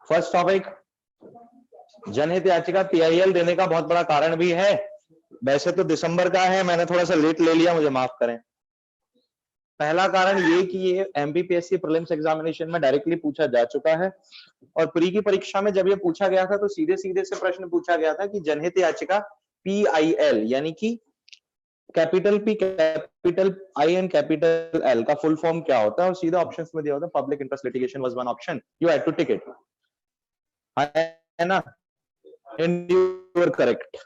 First topic, जनहित याचिका PIL देने का बहुत बड़ा कारण भी है। वैसे तो दिसंबर का है, मैंने थोड़ा सा लेट ले लिया, मुझे माफ करें। पहला कारण ये कि ये MPPSC प्रीलिम्स एग्जामिनेशन में डायरेक्टली पूछा जा चुका है, और प्री की परीक्षा में जब ये पूछा गया था तो सीधे सीधे से प्रश्न पूछा गया था कि जनहित याचिका PIL यानी कि capital P capital I and capital L का फुल फॉर्म क्या होता है, और सीधा ऑप्शंस में दिया होता है public interest litigation was one option, you had to tick it, है ना, एंड यू वर करेक्ट।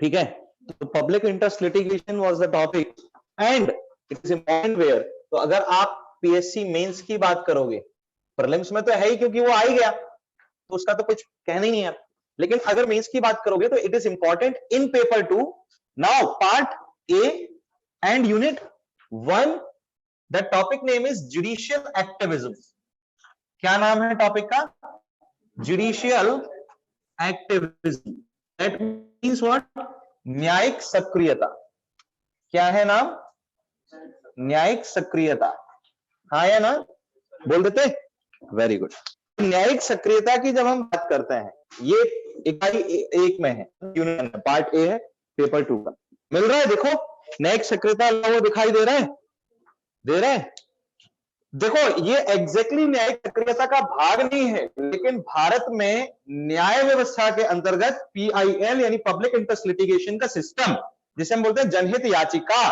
ठीक है, तो public interest litigation was the topic and it is important where. तो अगर आप PSC मेंस की बात करोगे, प्रीलिम्स में तो है ही क्योंकि वो आ ही गया, तो उसका तो कुछ कहना ही नहीं है, लेकिन अगर मेंस की बात करोगे तो it is important in paper 2। Now part A and unit 1, the topic name is judicial activism. क्या नाम है टॉपिक का? Judicial activism. That means what? न्यायिक सक्रियता। क्या है नाम? न्यायिक सक्रियता। हाँ या ना? बोल देते? Very good. न्यायिक सक्रियता की जब हम बात करते हैं, ये इकाई 1 में है, यूनिट पार्ट A है पेपर 2 का। मिल रहा है? देखो न्यायिक सक्रियता वो दिखाई दे रहा है, दे रहे हैं। देखो ये एग्जैक्टली न्यायिक सक्रियता का भाग नहीं है, लेकिन भारत में न्याय व्यवस्था के अंतर्गत PIL यानी पब्लिक इंटरेस्ट लिटिगेशन का सिस्टम, जिसे हम बोलते हैं जनहित याचिका,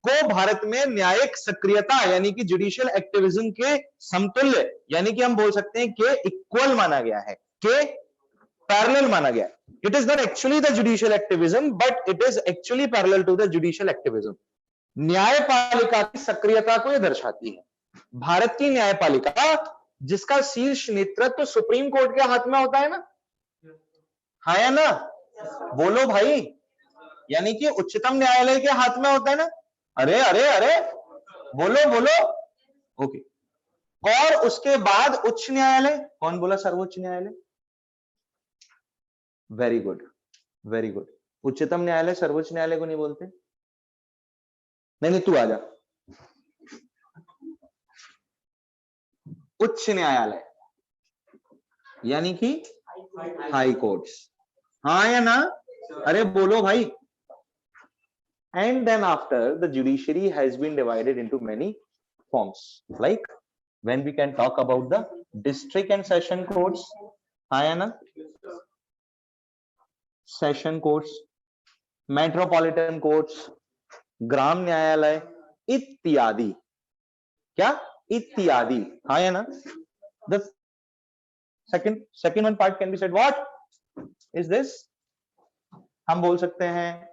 को भारत में न्यायिक सक्रियता यानी कि जुडिशियल एक्टिविज्म के समतुल्य, यानी कि हम बोल सकते हैं कि इक्वल माना गया है, के पैरेलल माना गया है। It is not actually the judicial activism, but it is actually parallel to the judicial activism. न्यायपालिका की सक्रियता को यह दर्शाती है। भारत की न्यायपालिका जिसका शीर्ष नेतृत्व सुप्रीम कोर्ट के हाथ में होता है ना, हाँ या ना? बोलो भाई, यानी कि उच्चतम न्यायालय के हाथ में होता है ना? अरे अरे अरे, बोलो बोलो। ओके, और उसके बाद उच्च न्यायालय। कौन बोला सर्वोच्च न्यायालय? Very good, very good. उच्चतम न्यायालय सर्वोच्च न्यायालय को नहीं बोलते? नहीं नहीं, तू आ जा। उच्च न्यायालय यानी कि हाई कोर्ट्स। हाँ या ना? अरे बोलो भाई। And then after, the judiciary has been divided into many forms, like when we can talk about the district and session courts, हाँ या ना? Session courts, metropolitan courts, ग्राम न्यायालय इत्यादि। क्या? इत्यादि, हाँ या ना? The second one part can be said, what is this? हम बोल सकते हैं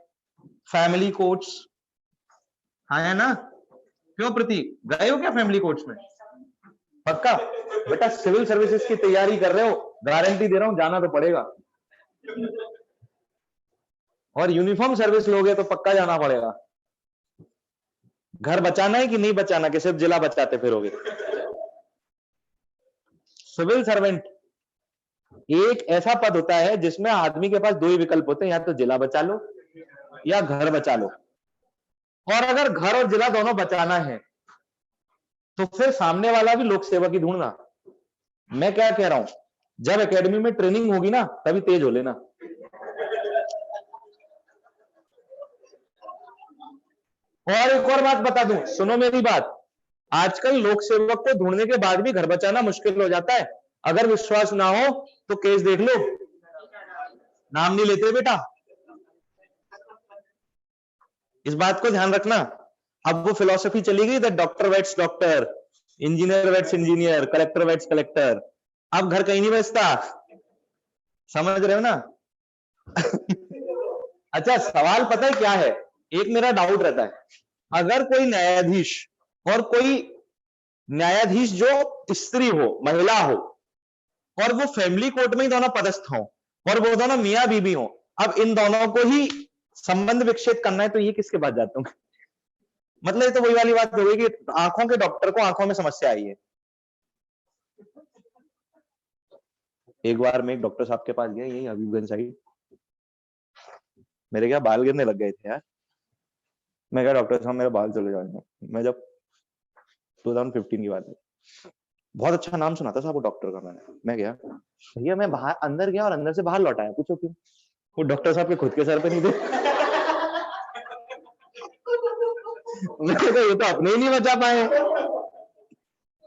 फैमिली कोर्ट्स, हाँ है ना? क्यों प्रतीक, गए हो क्या फैमिली कोर्ट्स में? पक्का? बेटा सिविल सर्विसेज की तैयारी कर रहे हो, गारंटी दे रहा हूं जाना तो पड़ेगा, और यूनिफॉर्म सर्विस लोगे तो पक्का जाना पड़ेगा। घर बचाना है कि नहीं बचाना, कि सिर्फ जिला बचाते फिरोगे? सिविल सर्वेंट एक ऐसा पद होता है जिसमें आदमी के पास दो ही विकल्प होते हैं, या तो जिला बचा लो या घर बचा लो। और अगर घर और जिला दोनों बचाना है तो फिर सामने वाला भी लोक सेवा की ढूंढना। मैं क्या कह रहा हूं, जब एकेडमी में ट्रेनिंग होगी ना तभी तेज हो लेना। और एक और बात बता दूं, सुनो मेरी बात, आजकल लोक सेवक को ढूंढने के बाद भी घर बचाना मुश्किल हो जाता है। अगर विश्वास ना हो तो केस देख लो, नाम नहीं लेते बेटा, इस बात को ध्यान रखना। अब वो फिलॉसफी चली गई that doctor weds doctor, engineer weds engineer, collector weds collector. अब घर कहीं नहीं बचता, समझ रहे हो ना? अच्छा सवाल पता है क्या है, एक मेरा डाउट रहता है, अगर कोई न्यायाधीश और कोई न्यायाधीश जो स्त्री हो, महिला हो, और वो फैमिली कोर्ट में ही दोनों पदस्थ हो, और वो दोनों मियां बीबी हो, अब इन दोनों को ही संबंध विच्छेद करना है तो ये किसके पास जाते होंगे? मतलब ये तो वही वाली बात हो गई कि आंखों के डॉक्टर को आंखों में समस्या आई है। एक बार मैं एक डॉक्टर साहब के पास गया, यही हबीबगंज साइड, मेरे क्या बाल गिरने लग गए थे यार। मैं कहा डॉक्टर साहब मेरे बाल चले जाएंगे, मैं जब 2015 की बात है, बहुत अच्छा नाम सुना था साहब वो डॉक्टर का। मैं गया भैया, मैं बाहर अंदर गया और अंदर से बाहर लौट आया, पूछो क्यों? वो डॉक्टर साहब के खुद के सर पे नहीं थे। मैंने कहा ये तो अपने ही नहीं बचा पाए,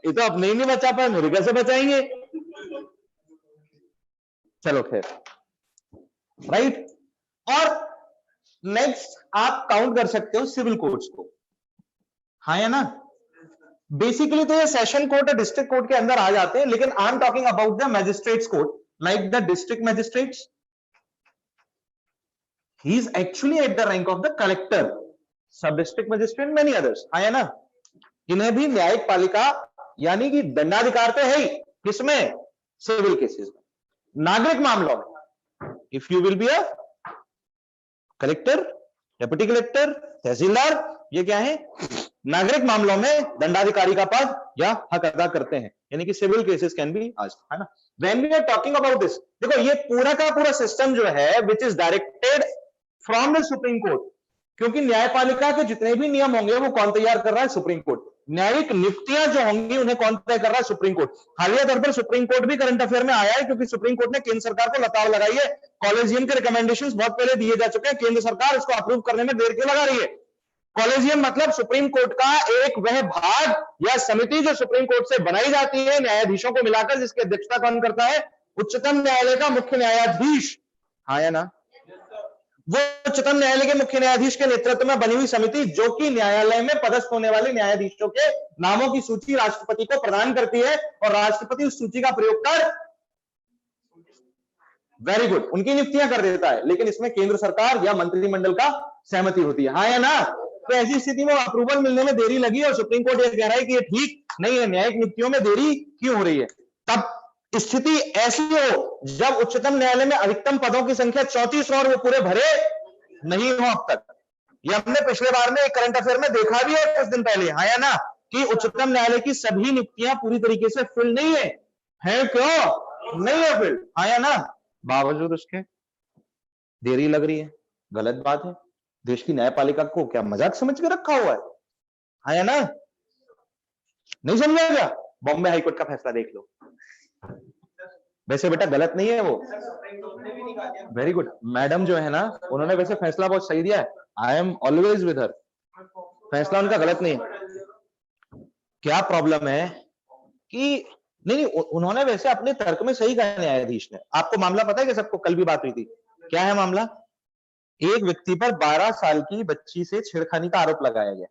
ये तो अपने ही नहीं बचा पाए, मेरे कैसे बचाएंगे? चलो खैर, राइट। और नेक्स्ट आप काउंट कर सकते हो सिविल कोर्ट्स को, हाँ या ना? बेसिकली तो ये सेशन कोर्ट और डिस्ट्रिक्ट कोर्ट के अंदर आ जाते हैं, लेकिन I am talking about the magistrates court, like the district magistrates, he is actually at the rank of the collector, सब डिस्ट्रिक्ट मैजिस्ट्रेट, मेनी अदर्स, हाँ या ना? इन्हें भी न्यायिक पालिका यानी कि दंडाधिकार तो है ही, किसमें? सिविल केसेस में। नागरिक मामलों में if you will be a collector, deputy collector, tehsildar, ये क्या है? नागरिक मामलों में दंडाधिकारी का पद या हक अदा करते हैं, यानी कि civil cases can be asked, है ना? When we are talking about this, देखो ये पूरा का पूरा सिस्टम जो है which is directed from the Supreme Court, क्योंकि न्यायपालिका के जितने भी नियम होंगे वो कौन तैयार कर रहा है? Supreme court. न्यायिक नियुक्तियां जो होंगी उन्हें कौन तय कर रहा है? Supreme court. हालिया तौर पर सुप्रीम कोर्ट भी करंट अफेयर में आया है, क्योंकि सुप्रीम कोर्ट ने केंद्र सरकार को लताड़ लगाई है, कॉलेजियम के रिकमेंडेशंस बहुत पहले दिए जा चुके हैं, केंद्र सरकार उसको अप्रूव करने में देर क्यों लगा रही है? कॉलेजियम मतलब सुप्रीम कोर्ट का एक वह भाग या समिति जो सुप्रीम कोर्ट से बनाई जाती है न्यायाधीशों को मिलाकर, जिसकी अध्यक्षता कौन करता है? उच्चतम न्यायालय का मुख्य न्यायाधीश, हाँ या ना? वो उच्चतम न्यायालय के मुख्य न्यायाधीश के नेतृत्व में बनी हुई समिति, जो कि न्यायालय में पदस्थ होने वाले न्यायाधीशों के नामों की सूची राष्ट्रपति को प्रदान करती है, और राष्ट्रपति उस सूची का प्रयोग कर, वेरी गुड, उनकी नियुक्तियां कर देता है, लेकिन इसमें केंद्र सरकार या मंत्रिमंडल का सहमति होती है, हाँ या ना? तो ऐसी स्थिति में अप्रूवल मिलने में देरी लगी और सुप्रीम कोर्ट ये कह रहा है कि ये ठीक नहीं है, न्यायिक नियुक्तियों में देरी क्यों हो रही है? तब स्थिति ऐसी हो जब उच्चतम न्यायालय में अधिकतम पदों की संख्या 34 और वो पूरे भरे नहीं हो अब तक। ये हमने पिछले बार में एक करंट अफेयर में देखा भी है कुछ दिन पहले, हाँ या ना? कि उच्चतम न्यायालय की सभी नियुक्तियां पूरी तरीके से फिल नहीं है क्यों नहीं है फिल, हाँ या ना? बावजूद उसके देरी लग रही है, गलत बात है। देश की न्यायपालिका को क्या मजाक समझ के रखा हुआ है, हाँ या ना? नहीं समझा क्या? बॉम्बे हाईकोर्ट का फैसला देख लो, वैसे बेटा गलत नहीं है वो, वेरी गुड। मैडम जो है ना, उन्होंने वैसे फैसला बहुत सही दिया है, I am always with her, फैसला उनका गलत नहीं है। क्या प्रॉब्लम है कि नहीं, उन्होंने वैसे अपने तर्क में सही कहा न्यायाधीश ने। आपको मामला पता है कि सबको कल भी बात हुई थी, क्या है मामला? एक व्यक्ति पर 12 साल की बच्ची से छेड़खानी का आरोप लगाया गया।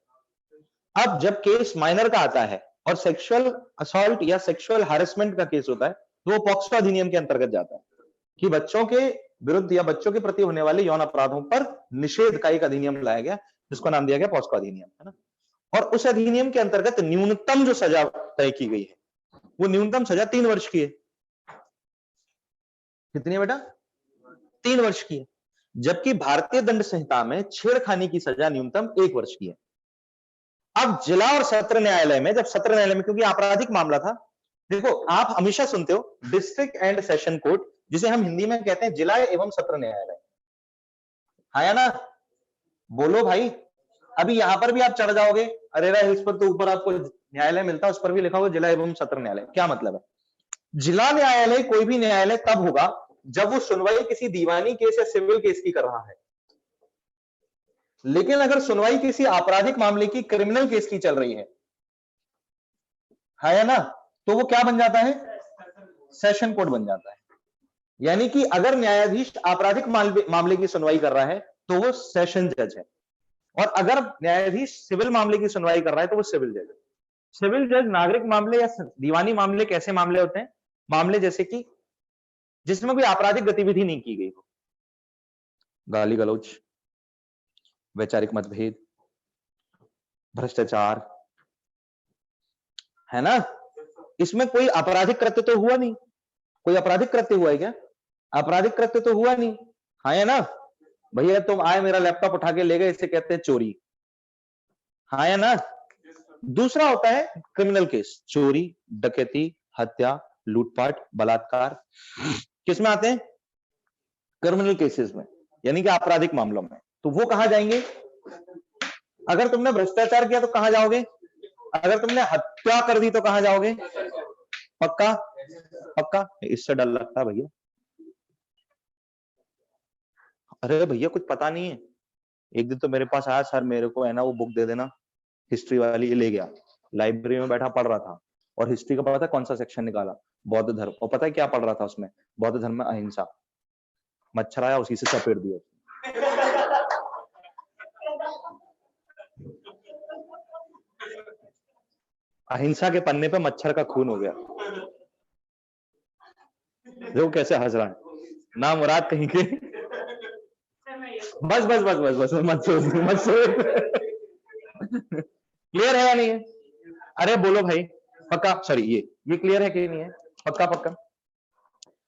अब जब केस माइनर का आता है और सेक्सुअल असॉल्ट या सेक्सुअल हैरेसमेंट का केस होता है, तो वो पॉक्सो अधिनियम के अंतर्गत जाता है कि बच्चों के विरुद्ध या बच्चों के प्रति होने वाले यौन अपराधों पर निषेध का एक अधिनियम लाया गया, जिसको नाम दिया गया पॉक्सो अधिनियम, है ना? और उस अधिनियम के अंतर्गत न्यूनतम जो सजा तय की गई है, वो न्यूनतम सजा 3 वर्ष की है। कितनी है बेटा? 3 वर्ष की है, जबकि भारतीय दंड संहिता में छेड़खानी की सजा न्यूनतम 1 वर्ष की है। अब जिला और सत्र न्यायालय में, जब सत्र न्यायालय में, क्योंकि आपराधिक मामला था, देखो आप हमेशा सुनते हो डिस्ट्रिक्ट एंड सेशन कोर्ट, जिसे हम हिंदी में कहते हैं जिला एवं सत्र न्यायालय, हाँ या ना? बोलो भाई, अभी यहां पर भी आप चढ़ जाओगे अरेरा हिल्स पर, तो ऊपर आपको न्यायालय मिलता है, उस पर भी लिखा होगा जिला एवं सत्र न्यायालय। क्या मतलब है? जिला न्यायालय कोई भी न्यायालय तब होगा जब वो सुनवाई किसी दीवानी केस या सिविल केस की कर रहा है, लेकिन अगर सुनवाई किसी आपराधिक मामले की, क्रिमिनल केस की चल रही है ना, तो वो क्या बन जाता है? सेशन कोर्ट बन जाता है। यानी कि अगर न्यायाधीश आपराधिक मामले की सुनवाई कर रहा है तो वो सेशन जज है, और अगर न्यायाधीश सिविल मामले की सुनवाई कर रहा है तो वो सिविल जज है। सिविल जज नागरिक मामले या दीवानी मामले कैसे मामले होते हैं? मामले जैसे कि जिसमें कोई आपराधिक गतिविधि नहीं की गई हो, गाली गलौज, वैचारिक मतभेद, भ्रष्टाचार, है ना? इसमें कोई आपराधिक कृत्य तो हुआ नहीं। कोई आपराधिक कृत्य हुआ है क्या? आपराधिक कृत्य तो हुआ नहीं, हाँ या ना? भैया तुम आए मेरा लैपटॉप उठा के ले गए, इसे कहते हैं चोरी, हाँ या ना? दूसरा होता है क्रिमिनल केस, चोरी, डकैती, हत्या, लूटपाट, बलात्कार, किसमें आते हैं? क्रिमिनल केसेस में, यानी कि आपराधिक मामलों में। तो वो कहां जाएंगे? अगर तुमने भ्रष्टाचार किया तो कहां जाओगे? अगर तुमने हत्या कर दी तो कहां जाओगे? पक्का पक्का, इससे डर लगता है भैया। अरे भैया कुछ पता नहीं है। एक दिन तो मेरे पास आया, सर मेरे को है ना वो बुक दे देना हिस्ट्री वाली, ये ले गया। लाइब्रेरी में बैठा पढ़ रहा था और हिस्ट्री का पता था कौन सा सेक्शन निकाला, बौद्ध धर्म। और पता है क्या पढ़ रहा था उसमें, बौद्ध धर्म में अहिंसा। मच्छर आया उसी से चपेट दिया। अहिंसा के पन्ने पे मच्छर का खून हो गया। देखो कैसे हंस रहा है ना मुराद कहीं के। बस बस बस बस बस मत सोच मत सोच। क्लियर है या नहीं है? अरे बोलो भाई पक्का, सॉरी ये क्लियर है कि नहीं है? पक्का पक्का।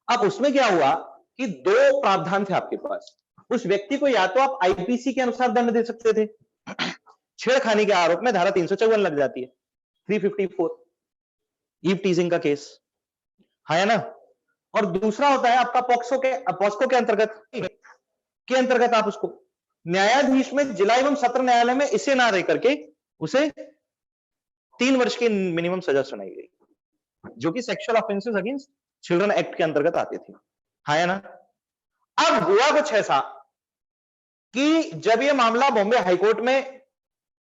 अब उसमें क्या हुआ कि दो प्रावधान थे आपके पास। उस व्यक्ति को या तो आप आईपीसी के अनुसार दंड दे सकते थे, छेड़खानी के आरोप में धारा 354 लग जाती है, 354 ईव टीजिंग का केस, है ना। और दूसरा होता है आपका पॉक्सो के अंतर्गत आप उसको न्यायाधीश में जिला एवं सत्र न्यायालय में इसे ना रह करके उसे 3 वर्ष की मिनिमम सजा सुनाई गई, जो कि sexual offences against children act के अंतर्गत आते थे, है ना। अब हुआ कुछ ऐसा कि जब ये मामला बॉम्बे हाईकोर्ट में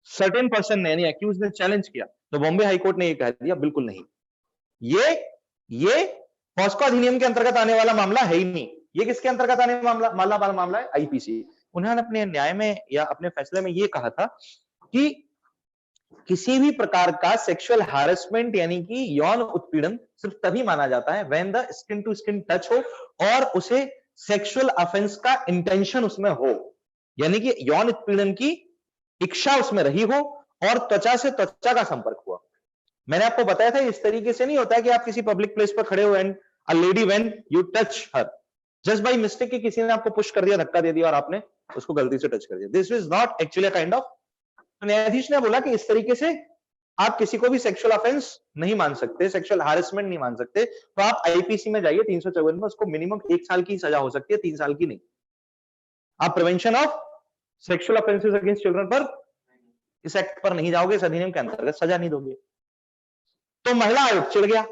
सर्टेन पर्सन ने यानी एक्यूज ने चैलेंज किया, तो बॉम्बे हाईकोर्ट ने ये कह दिया बिल्कुल नहीं, ये पॉस्को अधिनियम के अंतर्गत आने वाला मामला है ही नहीं, ये किसके अंतर्गत आने वाला मामला है, आईपीसी। उन्होंने अपने न्याय में या अपने फैसले में ये कहा था कि किसी भी प्रकार का सेक्सुअल हैरेसमेंट यानी कि यौन उत्पीड़न सिर्फ तभी माना जाता है when the skin to skin touch हो और उसे सेक्सुअल ऑफेंस का इंटेंशन उसमें हो, यानी कि यौन उत्पीड़न की इच्छा उसमें रही हो और त्वचा से त्वचा का संपर्क हुआ। मैंने आपको बताया था इस तरीके से नहीं होता है कि आप किसी पब्लिक प्लेस पर खड़े हो and a lady when you touch her just by mistake कि किसी ने आपको पुश कर दिया, धक्का दे दिया और आपने उसको गलती से टच कर दिया, this is not actually kind of. तो न्यायाधीश ने बोला कि इस तरीके से आप किसी को भी सेक्सुअल ऑफेंस नहीं मान सकते, सेक्सुअल हैरेसमेंट नहीं मान सकते, तो आप आईपीसी में जाइए 354 में, उसको मिनिमम 1 साल की सजा हो सकती है, 3 साल की नहीं। आप prevention of sexual offences against children पर इस एक्ट पर नहीं जाओगे, इस अधिनियम के अंतर्गत सजा नहीं दोगे। तो महिला आयोग चिढ़ गया,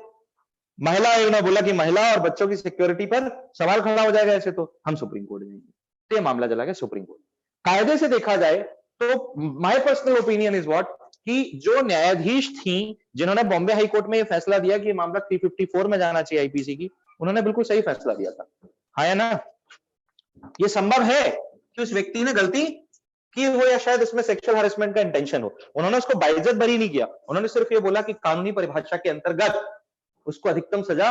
महिला आयोग ने बोला कि महिला और बच्चों की सिक्योरिटी पर सवाल खड़ा हो जाएगा ऐसे तो हम सुप्रीम कोर्ट जाएंगे, तो ये मामला चला गया सुप्रीम कोर्ट। कायदे से देखा जाए तो my personal opinion is what कि जो न्यायाधीश थी जिन्होंने बॉम्बे हाई कोर्ट में ये फैसला दिया कि मामला 354 में जाना चाहिए आईपीसी की, उन्होंने बिल्कुल सही फैसला दिया था, है ना। ये संभव है कि उस व्यक्ति ने गलती की हो या शायद इसमें सेक्सुअल हैरेसमेंट का इंटेंशन हो, उन्होंने उसको बाइज्जत बरी नहीं किया, उन्होंने सिर्फ ये बोला कि कानूनी परिभाषा के अंतर्गत उसको अधिकतम सजा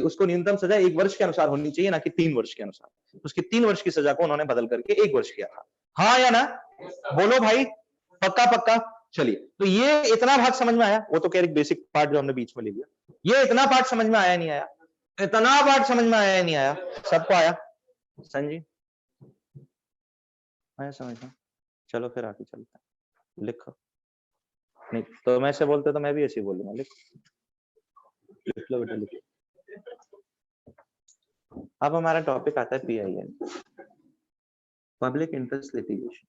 उसको न्यूनतम सजा 1 वर्ष के अनुसार होनी चाहिए, ना कि 3 वर्ष के अनुसार। उसकी 3 वर्ष की सजा को उन्होंने बदल करके 1 वर्ष किया था, हाँ या ना? बोलो भाई पक्का पक्का। चलिए तो ये इतना भाग समझ में आया, वो तो कह रही बेसिक पार्ट जो हमने बीच में ले लिया, ये इतना पार्ट समझ में आया नहीं आया, इतना पार्ट समझ में आया नहीं आया, सबको आया? संजी आया समझ में? चलो फिर आगे चलते हैं, लिखो। नहीं तो मैं ऐसे बोलते तो मैं भी ऐसे ही बोलूंगा, लिख लो बेटा लिख। अब हमारा टॉपिक आता है पीआईएल, पब्लिक इंटरेस्ट लिटिगेशन।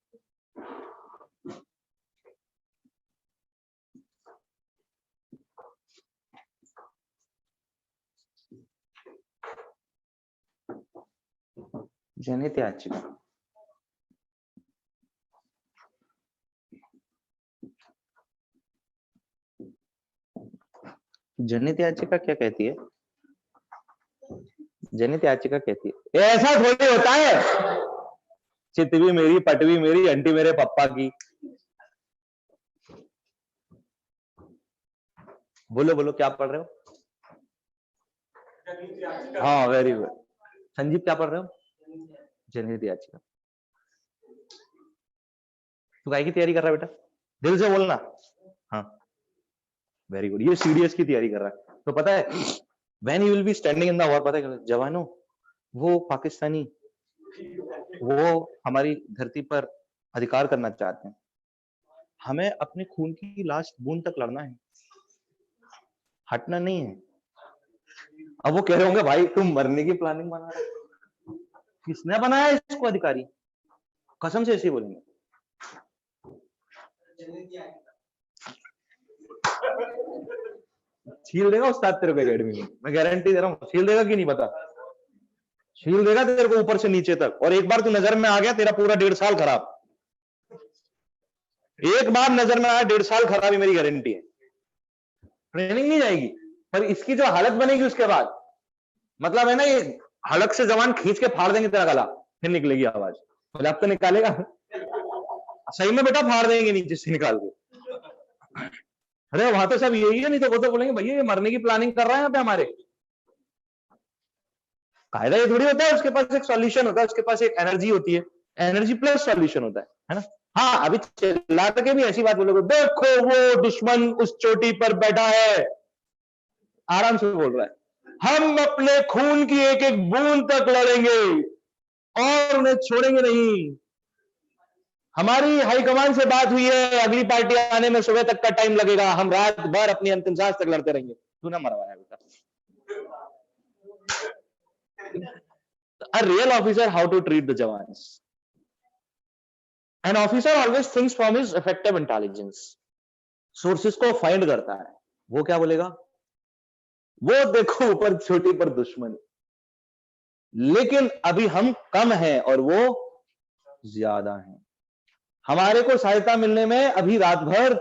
जनहित याचिका, जनहित याचिका क्या कहती है? जनहित याचिका कहती है ऐसा थोड़ी होता है चित भी मेरी पट भी मेरी अंटी मेरे पप्पा की। बोलो बोलो क्या पढ़ रहे हो? हाँ वेरी गुड। संजीव क्या पढ़ रहे हो? जनहित याचिका। तू काय की तैयारी कर रहा है बेटा? दिल से बोलना। हाँ वेरी गुड, ये सीडीएस की तैयारी कर रहा है। तो पता है when you will B standing in the war, पता है जवानों वो पाकिस्तानी वो हमारी धरती पर अधिकार करना चाहते हैं, हमें अपने खून की लास्ट बूंद तक लड़ना है, हटना नहीं है। अब वो कह रहे होंगे भाई तुम मरने की प्लानिंग बना रहे हो, किसने बनाया इसको अधिकारी? कसम से ऐसे बोलेंगे। छील देगा उस्ताद तेरे को एकेडमी में, मैं गारंटी दे रहा हूँ। छील देगा कि नहीं पता, छील देगा तेरे को ऊपर से नीचे तक। और एक बार तू नजर में आ गया, तेरा पूरा 1.5 साल खराब। एक बार नजर में आया 1.5 साल खराब, ही मेरी गारंटी है। ट्रेनिंग नहीं जाएगी, पर इसकी जो हालत बनेगी उसके बाद, मतलब है ना, ये हलक से जवान खींच के फाड़ देंगे तेरा गला, फिर निकलेगी आवाज। जब तो निकालेगा सही में बेटा, फाड़ देंगे नीचे से निकाल के। अरे वहां तो सब यही है, नहीं तो वो तो बोलेंगे भैया ये मरने की प्लानिंग कर रहा है यहाँ पे हमारे। कायदा ये थोड़ी होता है, उसके पास एक सॉल्यूशन होता है, उसके पास एक एनर्जी होती है, एनर्जी प्लस सॉल्यूशन होता है ना। हाँ, अभी चिल्ला के भी ऐसी बात बोलोगे, देखो वो दुश्मन उस चोटी पर बैठा है, आराम से बोल रहा है, हम अपने खून की एक एक बूंद तक लड़ेंगे और उन्हें छोड़ेंगे नहीं। हमारी हाईकमान से बात हुई है, अगली पार्टी आने में सुबह तक का टाइम लगेगा, हम रात भर अपनी अंतिम सांस तक लड़ते रहेंगे। तू ना मरवाया बेटा। A real officer, how to treat the jawans. An officer always thinks from his effective intelligence. Sources को फाइंड करता है। वो क्या बोलेगा, वो देखो ऊपर छोटी पर दुश्मन, लेकिन अभी हम कम हैं और वो ज्यादा हैं। हमारे को सहायता मिलने में अभी रात भर,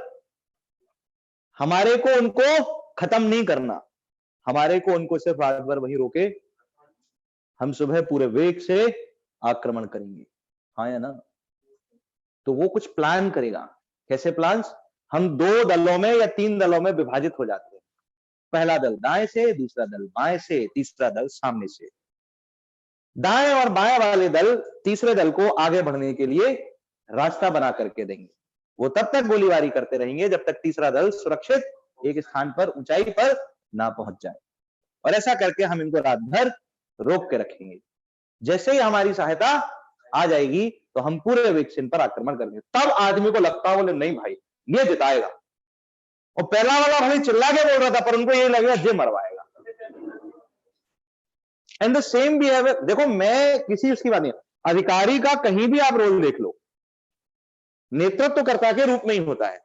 हमारे को उनको खत्म नहीं करना, हमारे को उनको सिर्फ रात भर वही रोके, हम सुबह पूरे वेग से आक्रमण करेंगे। हाँ या ना? तो वो कुछ प्लान करेगा। कैसे प्लान्स? हम 2 दलों में या 3 दलों में विभाजित हो जाते हैं। पहला दल दाएं से, दूसरा दल बाएं से, तीसरा दल सामने से। दाएं और बाएं वाले दल तीसरे दल को आगे बढ़ने के लिए रास्ता बना करके देंगे। वो तब तक गोलीबारी करते रहेंगे जब तक तीसरा दल सुरक्षित एक स्थान पर, ऊंचाई पर ना पहुंच जाए। और ऐसा करके हम इनको रात भर रोक के रखेंगे। जैसे ही हमारी सहायता आ जाएगी तो हम पूरे वेग से इन पर आक्रमण करेंगे। तब आदमी को लगता है, बोले नहीं भाई ये जिताएगा। और पहला वाला भाई चिल्ला के बोल रहा था, पर उनको ये लगेगा ये मरवाएगा। एंड द सेम बिहेवियर, देखो मैं किसी उसकी बात नहीं, अधिकारी का कहीं भी आप रोल देख लो, नेतृत्वकर्ता के रूप में ही होता है।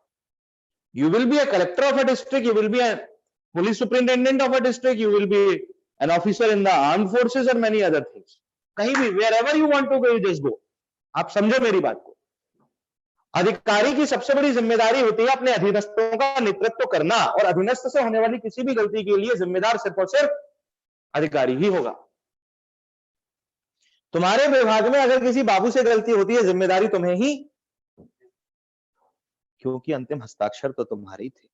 You will be a collector of a district, you will be a police superintendent of a district, you will be an officer in the armed forces और मेनी अदर थिंग्स। कहीं भी, wherever you want to go, you just go. आप समझो मेरी बात को। अधिकारी की सबसे बड़ी जिम्मेदारी होती है अपने अधीनस्थों का नेतृत्व करना, और अधीनस्थ से होने वाली किसी भी गलती के लिए जिम्मेदार सिर्फ और सिर्फ अधिकारी ही होगा। तुम्हारे विभाग में अगर किसी बाबू से गलती होती है, जिम्मेदारी तुम्हें ही, क्योंकि अंतिम हस्ताक्षर तो तुम्हारे ही थे।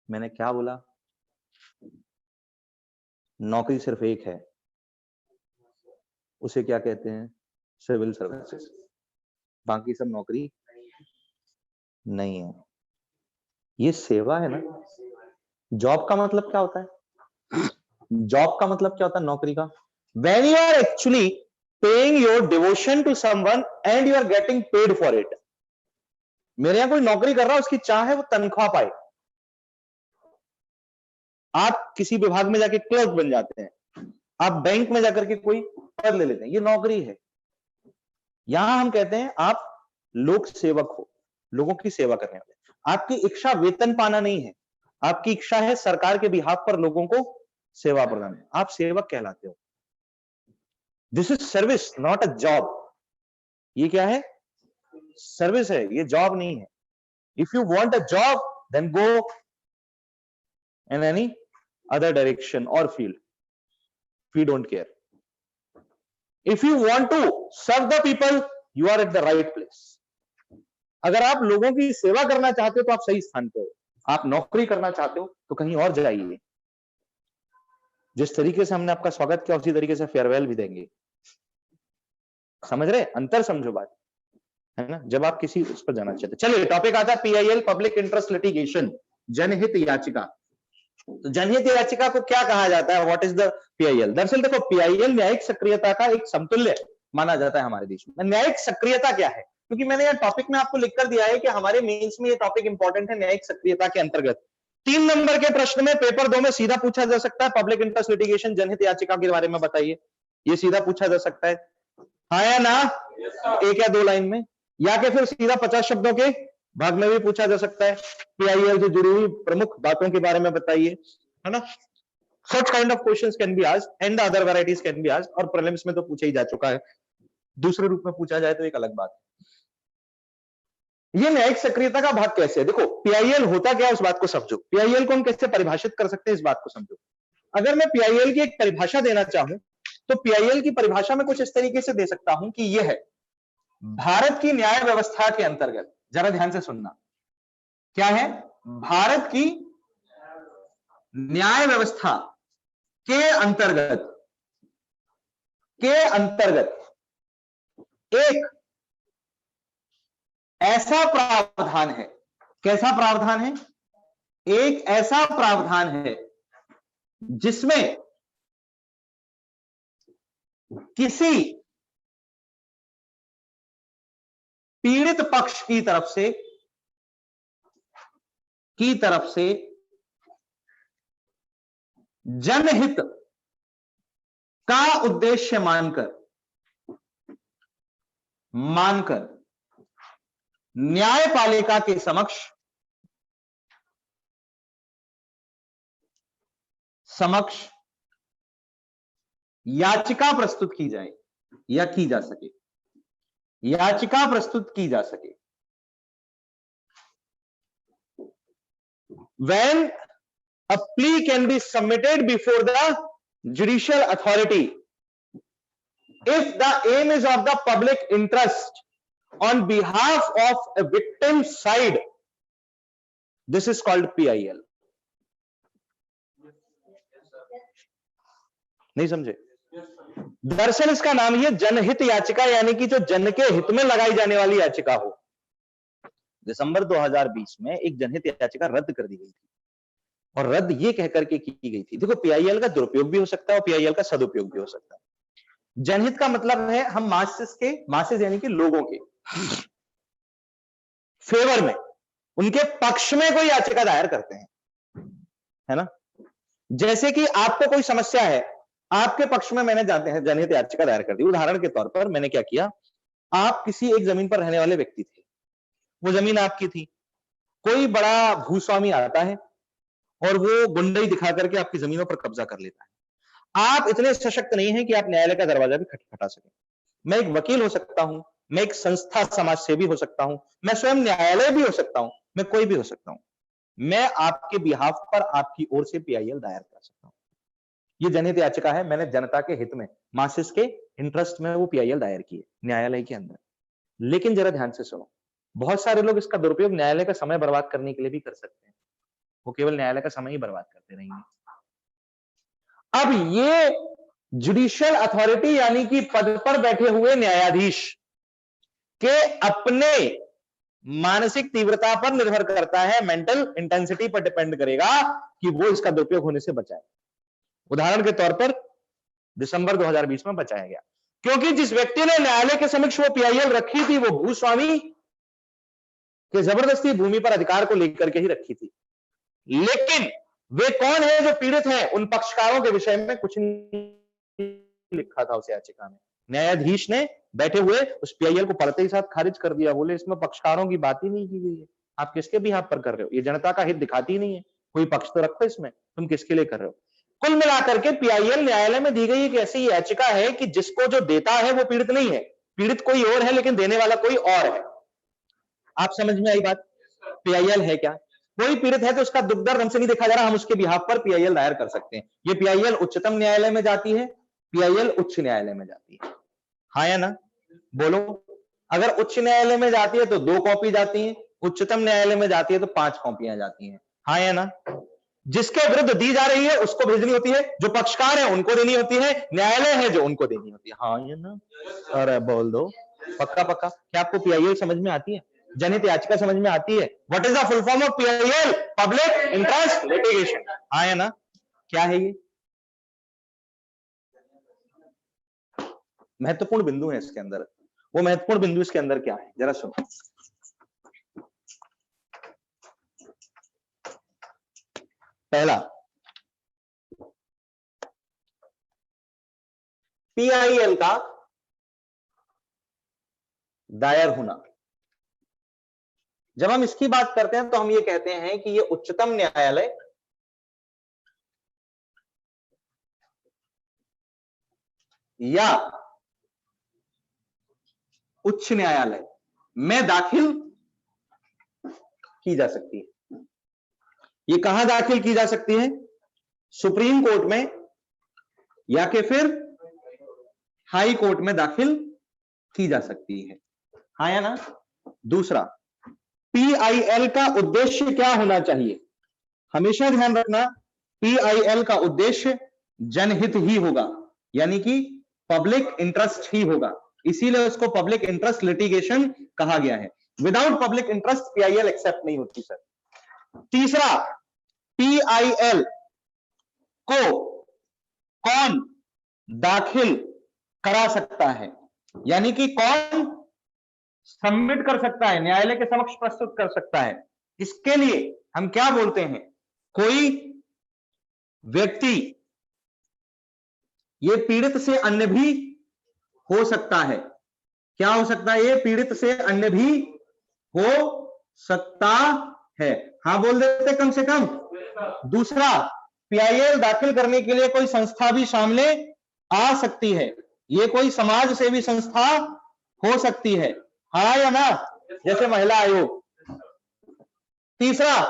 मैंने क्या बोला? नौकरी सिर्फ एक है, उसे क्या कहते हैं? Civil services. बाकी सब नौकरी नहीं है। ये सेवा है ना। जॉब का मतलब क्या होता है? जॉब का मतलब क्या होता है नौकरी का? When you are actually paying your devotion to someone and you are getting paid for it. मेरे यहां कोई नौकरी कर रहा है, उसकी चाह है वो तनख्वाह पाए। आप किसी विभाग में जाके क्लर्क बन जाते हैं, आप बैंक में जाकर के कोई पद ले लेते हैं, ये नौकरी है। यहां हम कहते हैं आप लोक सेवक हो, लोगों की सेवा करने वाले। आपकी इच्छा वेतन पाना नहीं है, आपकी इच्छा है सरकार के बिहाफ पर लोगों को सेवा प्रदान। आप सेवक कहलाते हो। This is service, not a job. ये क्या है? सर्विस है, ये जॉब नहीं है। If you want a job then go in any other direction और field, we don't care. If you want to serve the people, you are at the right place. अगर आप लोगों की सेवा करना चाहते हो तो आप सही स्थान पे हो। आप नौकरी करना चाहते हो तो कहीं और जाइए। जिस तरीके से हमने आपका स्वागत किया उसी तरीके से फेयरवेल भी देंगे। समझ रहे? अंतर समझो बात, है ना। जब आप किसी उस पर जाना चाहते। चलिए टॉपिक आता है पीआईएल, पब्लिक इंटरेस्ट लिटिगेशन, जनहित याचिका। तो जनहित याचिका को क्या कहा जाता है? What is the PIL? दरअसल देखो, पीआईएल न्यायिक सक्रियता का एक समतुल्य माना जाता है हमारे देश में। न्यायिक सक्रियता क्या है? क्योंकि मैंने यह टॉपिक में आपको लिखकर दिया है कि हमारे मेंस में ये टॉपिक इंपॉर्टेंट है। न्यायिक सक्रियता के अंतर्गत 3 नंबर के प्रश्न में पेपर 2 में सीधा पूछा जा सकता है, पब्लिक इंटरेस्ट लिटिगेशन जनहित याचिका के बारे में बताइए। ये सीधा पूछा जा सकता है, हाँ या ना? एक या 2 लाइन में, या कि फिर सीधा 50 शब्दों के भाग में भी पूछा जा सकता है, पीआईएल से जुड़ी हुई प्रमुख बातों के बारे में बताइए, है ना। Such kind of questions can be asked and the other varieties can be asked, और प्रीलिम्स में तो पूछा ही जा चुका है, दूसरे रूप में पूछा जाए तो एक अलग बात है। ये न्यायिक सक्रियता का भाग कैसे है, देखो पीआईएल होता क्या है उस बात को समझो, पीआईएल को हम कैसे परिभाषित कर सकते हैं इस बात को समझो। अगर मैं पीआईएल की एक परिभाषा देना चाहूं तो पीआईएल की परिभाषा में कुछ इस तरीके से दे सकता हूं कि यह है भारत की न्याय व्यवस्था के अंतर्गत, जरा ध्यान से सुनना, क्या है, भारत की न्याय व्यवस्था के अंतर्गत एक ऐसा प्रावधान है, कैसा प्रावधान है, एक ऐसा प्रावधान है जिसमें किसी पीड़ित पक्ष की तरफ से जनहित का उद्देश्य मानकर न्यायपालिका के समक्ष याचिका प्रस्तुत की जाए या की जा सके, याचिका प्रस्तुत की जा सके। When a plea can be submitted before the judicial authority if the aim is of the public interest on behalf of a victim side, this is called PIL. नहीं समझे, दरअसल इसका नाम ही है जनहित याचिका, यानी कि जो जन के हित में लगाई जाने वाली याचिका हो। दिसंबर 2020 में एक जनहित याचिका रद्द कर दी गई थी, और रद्द ये कहकर के की गई थी, देखो पीआईएल का दुरुपयोग भी हो सकता है और पीआईएल का सदुपयोग भी हो सकता है। जनहित का मतलब है हम मासेस यानी कि लोगों के फेवर में, उनके पक्ष में कोई याचिका दायर करते हैं, है ना। जैसे कि आपको कोई समस्या है, आपके पक्ष में मैंने जनहित याचिका दायर कर दी। उदाहरण के तौर पर मैंने क्या किया, आप किसी एक जमीन पर रहने वाले व्यक्ति थे, वो जमीन आपकी थी, कोई बड़ा भूस्वामी आता है और वो गुंडई दिखा करके आपकी जमीनों पर कब्जा कर लेता है। आप इतने सशक्त नहीं हैं कि आप न्यायालय का दरवाजा भी खटखटा सकें। मैं एक वकील हो सकता हूं, मैं एक संस्था समाज सेवी हो सकता हूं, मैं स्वयं न्यायालय भी हो सकता हूं, मैं कोई भी हो सकता हूं, मैं आपके बिहाफ पर आपकी ओर से पीआईएल दायर कर सकता हूं। ये जनहित याचिका है, मैंने जनता के हित में, मासिस के इंटरेस्ट में वो पीआईएल दायर की है न्यायालय के अंदर। लेकिन जरा ध्यान से सुनो, बहुत सारे लोग इसका दुरुपयोग न्यायालय का समय बर्बाद करने के लिए भी कर सकते हैं, वो केवल न्यायालय का समय ही बर्बाद करते रहेंगे। अब ये जुडिशियल अथॉरिटी यानी कि पद पर बैठे हुए न्यायाधीश के अपने मानसिक तीव्रता पर निर्भर करता है, मेंटल इंटेंसिटी पर डिपेंड करेगा कि वो इसका दुरुपयोग होने से बचाए। उदाहरण के तौर पर दिसंबर 2020 में बचाया गया क्योंकि जिस व्यक्ति ने न्यायालय के समक्ष वो पीआईएल रखी थी, वो भूस्वामी के जबरदस्ती भूमि पर अधिकार को लेकर के ही रखी थी। लेकिन वे कौन है जो पीड़ित हैं, उन पक्षकारों के विषय में कुछ नहीं लिखा था उस याचिका में। न्यायाधीश ने बैठे हुए उस पीआईएल को पढ़ते ही साथ खारिज कर दिया, बोले इसमें पक्षकारों की बात ही नहीं की गई है, आप किसके बिहाफ पर कर रहे हो, ये जनता का हित दिखाती नहीं है, कोई पक्ष तो रखो इसमें, तुम किसके लिए कर रहे हो। कुल मिलाकर के पीआईएल न्यायालय में दी गई एक ऐसी याचिका है कि जिसको जो देता है वो पीड़ित नहीं है, पीड़ित कोई और है लेकिन देने वाला कोई और है। आप समझ में आई बात, पीआईएल है क्या, कोई पीड़ित है तो उसका दुख दर्द हमसे नहीं देखा जा रहा, हम उसके बिहाफ पर पीआईएल दायर कर सकते हैं। ये पीआईएल उच्चतम न्यायालय में जाती है, पीआईएल उच्च न्यायालय में जाती है, हाँ या ना, बोलो। अगर उच्च न्यायालय में जाती है तो 2 कॉपी जाती है, उच्चतम न्यायालय में जाती है तो 5 कॉपियां जाती हैं, हाँ या ना। जिसके विरुद्ध दी जा रही है उसको भेजनी होती है, जो पक्षकार है उनको देनी होती है, न्यायालय है जो उनको देनी होती है, हाँ या ना। अरे बोल दो पक्का पक्का। क्या आपको पीआईएल समझ में आती है, जनहित याचिका समझ में आती है? What is the full form of PIL? Public interest litigation, हाँ या ना। क्या है ये? महत्वपूर्ण बिंदु है इसके अंदर, वो महत्वपूर्ण बिंदु इसके अंदर क्या है जरा सुनो। पहला, पीआईएल का दायर होना, जब हम इसकी बात करते हैं तो हम ये कहते हैं कि ये उच्चतम न्यायालय या उच्च न्यायालय में दाखिल की जा सकती है। ये कहां दाखिल की जा सकती है? सुप्रीम कोर्ट में या कि फिर हाई कोर्ट में दाखिल की जा सकती है। हाँ या ना? दूसरा, पीआईएल का उद्देश्य क्या होना चाहिए? हमेशा ध्यान रखना, पीआईएल का उद्देश्य जनहित ही होगा, यानी कि पब्लिक इंटरेस्ट ही होगा, इसीलिए उसको पब्लिक इंटरेस्ट लिटिगेशन कहा गया है। Without public interest PIL accept नहीं होती सर। तीसरा, पीआईएल को कौन दाखिल करा सकता है, यानी कि कौन सबमिट कर सकता है, न्यायालय के समक्ष प्रस्तुत कर सकता है? इसके लिए हम क्या बोलते हैं? कोई व्यक्ति, ये पीड़ित से अन्य भी हो सकता है। क्या हो सकता है? ये पीड़ित से अन्य भी हो सकता है। हाँ बोल देते कम से कम। दूसरा, पीआईएल दाखिल करने के लिए कोई संस्था भी सामने आ सकती है, ये कोई समाज सेवी संस्था हो सकती है। हाँ या ना? जैसे महिला आयोग। तीसरा,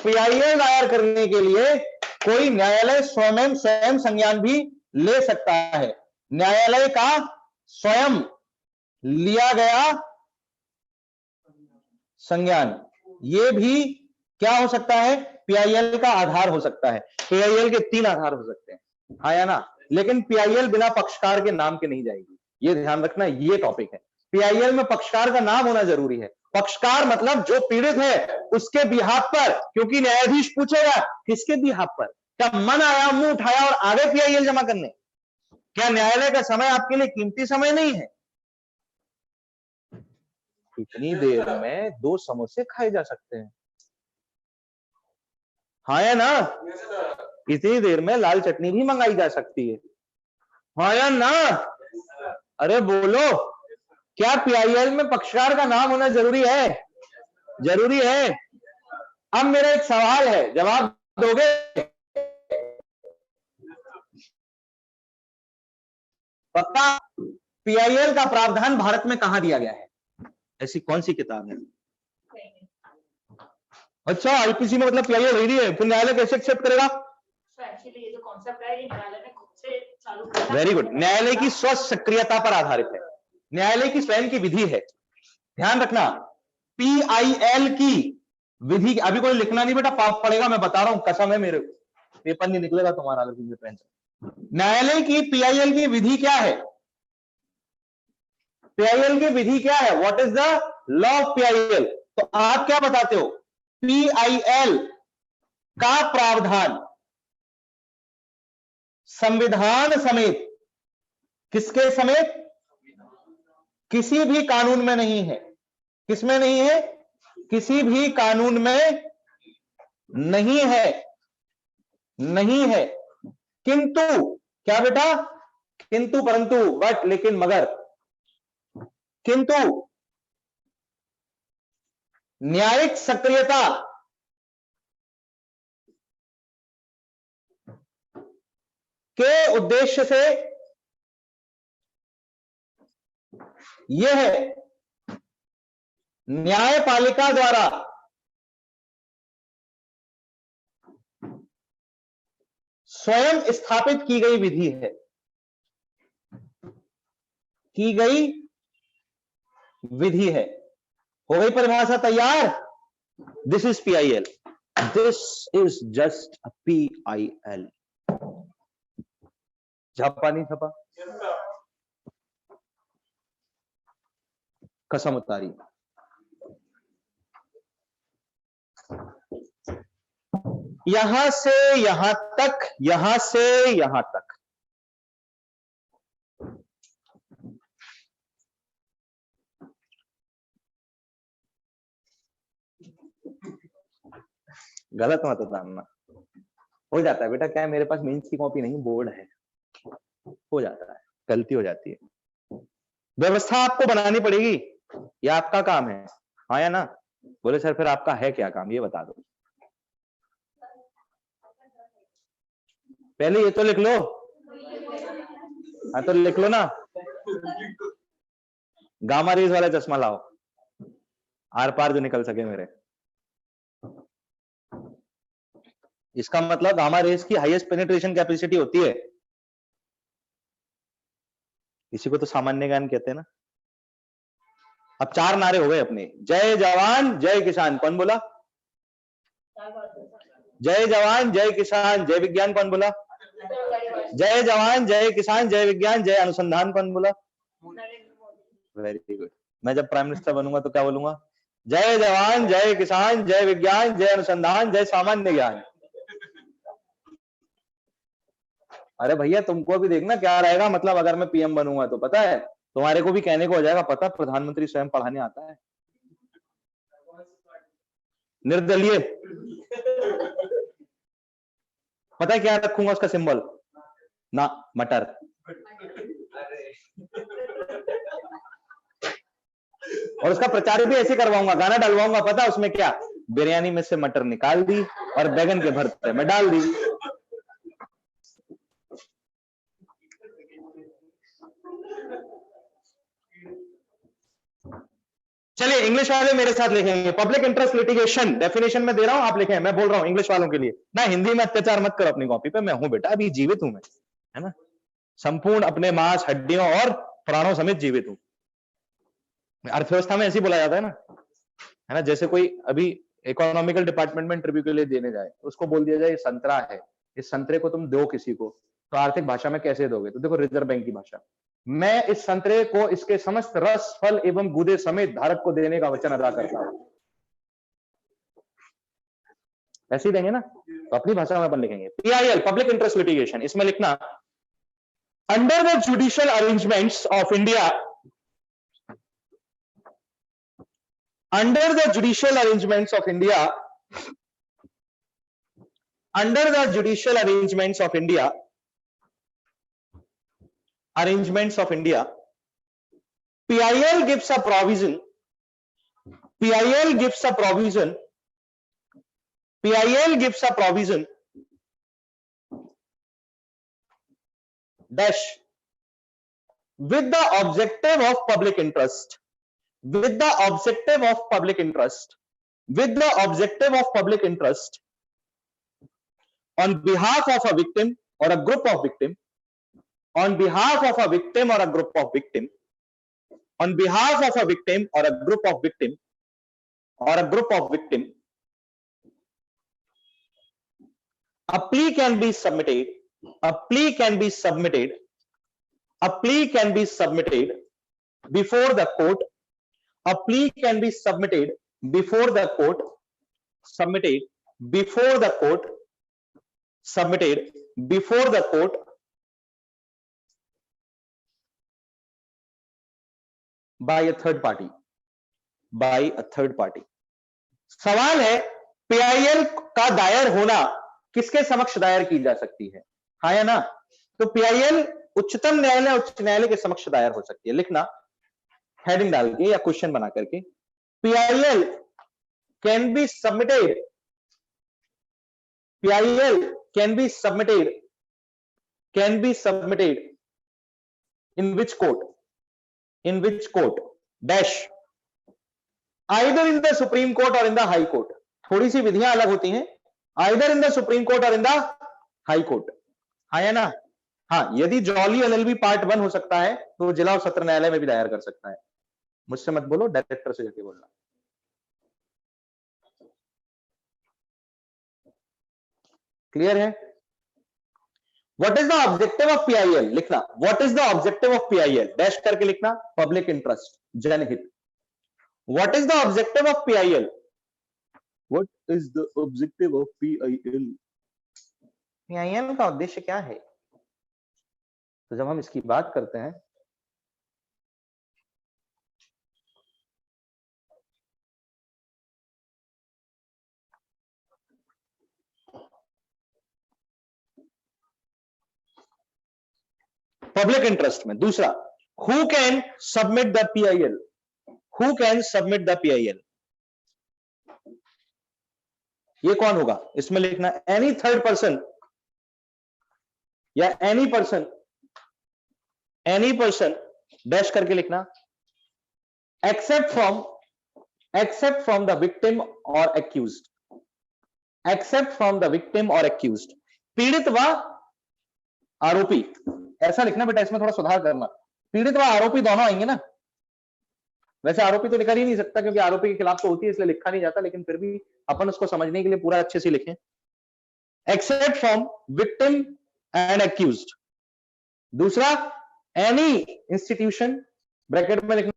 पीआईएल दायर करने के लिए कोई न्यायालय स्वयं संज्ञान भी ले सकता है। न्यायालय का स्वयं लिया गया संज्ञान, ये भी क्या हो सकता है? पीआईएल का आधार हो सकता है। पीआईएल के 3 आधार हो सकते हैं। हाँ या ना? लेकिन पीआईएल बिना पक्षकार के नाम के नहीं जाएगी, ये ध्यान रखना, ये टॉपिक है। पीआईएल में पक्षकार का नाम होना जरूरी है। पक्षकार मतलब जो पीड़ित है उसके बिहाफ पर, क्योंकि न्यायाधीश पूछेगा किसके बिहाफ पर? क्या मन आया, मुंह उठाया और आगे पीआईएल जमा करने? क्या न्यायालय का समय आपके लिए कीमती समय नहीं है? इतनी देर में 2 समोसे खाए जा सकते हैं। हाँ या ना? इतनी देर में लाल चटनी भी मंगाई जा सकती है। हाँ या ना? अरे बोलो, क्या पीआईएल में पक्षकार का नाम होना जरूरी है? जरूरी है। अब मेरा एक सवाल है, जवाब दोगे? पक्का? पीआईएल का प्रावधान भारत में कहां दिया गया है? ऐसी कौन सी किताब है? अच्छा, आईपीसी में मतलब पीआईएल रेडी है, फिर न्यायालय कैसे एक्सेप्ट करेगा? एक्चुअली ये जो कॉन्सेप्ट है, ये न्यायालय ने खुद से चालू किया। वेरी गुड, न्यायालय की स्व सक्रियता पर आधारित है, न्यायालय की स्वयं की विधि है। ध्यान रखना, पीआईएल की विधि, अभी कोई लिखना नहीं बेटा, पाप पड़ेगा, मैं बता रहा हूं, कसम है मेरे, पेपर नहीं निकलेगा तुम्हारा अगर तुमसे पेन से। न्यायालय की पीआईएल की विधि क्या है? पीआईएल की विधि क्या है? What is the law of PIL? तो आप क्या बताते हो? पीआईएल का प्रावधान संविधान समेत, किसके समेत? किसी भी कानून में नहीं है। किसमें नहीं है? किसी भी कानून में नहीं है, नहीं है। किंतु, क्या बेटा? किंतु, परंतु, बट, लेकिन, मगर, किंतु न्यायिक सक्रियता के उद्देश्य से यह न्यायपालिका द्वारा स्वयं स्थापित की गई विधि है, की गई विधि है। हो गई परिभाषा तैयार? This is PIL, this is just a PIL. छापा नहीं छपा? कसम उतारी। यहां से यहां तक, यहां से यहां तक, गलत मत उतारना। हो जाता है बेटा, क्या है, मेरे पास मेंस की कॉपी नहीं, बोर्ड है, हो जाता है, गलती हो जाती है। व्यवस्था आपको बनानी पड़ेगी, ये आपका काम है। हाँ या ना? बोले सर फिर आपका है क्या काम, ये बता दो। पहले ये तो लिख लो। हाँ तो लिख लो ना, गामा रेज वाला चश्मा लाओ, आर पार जो निकल सके मेरे। इसका मतलब गामा रेज की हाईएस्ट पेनिट्रेशन कैपेसिटी होती है, इसी को तो सामान्य ज्ञान कहते हैं ना। अब 4 नारे हो गए अपने, जय जवान जय किसान, कौन बोला? जय जवान जय किसान जय विज्ञान, कौन बोला? जय जवान जय किसान जय विज्ञान जय अनुसंधान, कौन बोला? Very good. मैं जब प्राइम मिनिस्टर बनूंगा तो क्या बोलूंगा? जय जवान जय किसान जय विज्ञान जय अनुसंधान जय सामान्य ज्ञान। अरे भैया तुमको भी देखना क्या रहेगा, मतलब अगर मैं पीएम बनूंगा तो पता है तुम्हारे को भी कहने को हो जाएगा, पता प्रधानमंत्री स्वयं पढ़ाने आता है। निर्दलीय, पता है क्या रखूंगा उसका सिंबल? ना, मटर। और उसका प्रचार भी ऐसे करवाऊंगा, गाना डलवाऊंगा, पता उसमें क्या? बिरयानी में से मटर निकाल दी और बैगन के भरते में डाल दी। चलिए इंग्लिश वाले मेरे साथ लिखेंगे, पब्लिक इंटरेस्ट लिटिगेशन डेफिनेशन में दे रहा हूं, आप लिखें, मैं बोल रहा हूं इंग्लिश वालों के लिए ना। हिंदी में अत्याचार मत करो अपनी कॉपी पे, मैं हूं बेटा, अभी जीवित हूं मैं, है ना, संपूर्ण अपने मांस हड्डियों और प्राणों समेत जीवित हूं। अर्थव्यवस्था में ऐसे ही बोला जाता है ना, जैसे कोई अभी इकोनॉमिकल डिपार्टमेंट में इंटरव्यू के लिए देने जाए, उसको बोल दिया जाए ये संतरा है, इस संतरे को तुम दो किसी को, तो आर्थिक भाषा में कैसे दोगे? तो देखो रिजर्व बैंक की भाषा, मैं इस संतरे को इसके समस्त रस फल एवं गूदे समेत धारक को देने का वचन अदा करता हूं। ऐसे ही देंगे ना, तो अपनी भाषा में अपन लिखेंगे। पीआईएल पब्लिक इंटरेस्ट लिटिगेशन, इसमें लिखना under the judicial arrangements of India, under the judicial arrangements of India, under the judicial arrangements of India, PIL gives a provision, PIL gives a provision, PIL gives a provision dash with the objective of public interest, with the objective of public interest, with the objective of public interest on behalf of a victim or a group of victim, on behalf of a victim or a group of victim, on behalf of a victim or a group of victim or a group of victim, a plea can be submitted, a plea can be submitted, a plea can be submitted before the court, a plea can be submitted before the court, submitted before the court, submitted before the court by a third party, by a third party। सवाल है PIL का दायर होना किसके समक्ष दायर की जा सकती है, हाँ या ना? तो पीआईएल उच्चतम न्यायालय, उच्च न्यायालय के समक्ष दायर हो सकती है। लिखना हेडिंग डाल के या क्वेश्चन बना करके, PIL can be submitted, PIL can be submitted, can be submitted in which court, in which court dash either in the supreme court or in the high court। थोड़ी सी विधियां अलग होती हैं, either in the supreme court or in the high court, हाँ या ना? हाँ, यदि जॉली एलएलबी पार्ट 1 हो सकता है तो जिला और सत्र न्यायालय में भी दायर कर सकता है। मुझसे मत बोलो, डायरेक्टर से जाके बोलना। क्लियर है? What is the objective of PIL? लिखना What is the objective of PIL? Dash करके लिखना पब्लिक इंटरेस्ट, जनहित। What is the objective of PIL? What is the objective of PIL? PIL का उद्देश्य क्या है? तो जब हम इसकी बात करते हैं पब्लिक इंटरेस्ट में, दूसरा who can submit the PIL, who can submit the PIL, ये कौन होगा? इसमें लिखना एनी थर्ड पर्सन या एनी पर्सन डैश करके लिखना, एक्सेप्ट फ्रॉम द विक्टिम और accused, except from the victim और एक्यूज्ड, पीड़ित व आरोपी। ऐसा लिखना बेटा, इसमें थोड़ा सुधार करना, पीड़ित व आरोपी दोनों आएंगे ना। वैसे आरोपी तो लिखा ही नहीं सकता क्योंकि आरोपी के खिलाफ तो होती है, इसलिए लिखा नहीं जाता, लेकिन फिर भी अपन उसको समझने के लिए पूरा अच्छे से लिखें, except from victim and accused. दूसरा, एनी इंस्टीट्यूशन, ब्रैकेट में लिखना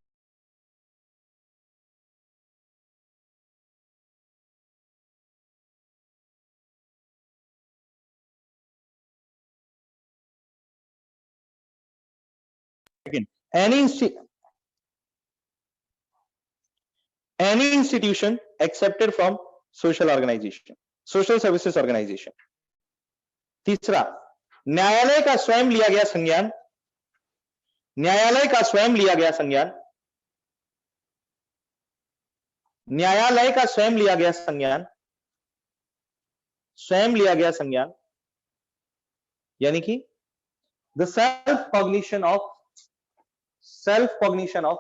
any institution accepted from social organization, social services organization। तीसरा, न्यायालय का स्वयं लिया गया संज्ञान, न्यायालय का स्वयं लिया गया संज्ञान, न्यायालय का स्वयं लिया गया संज्ञान, स्वयं लिया गया संज्ञान, यानी कि the self cognition of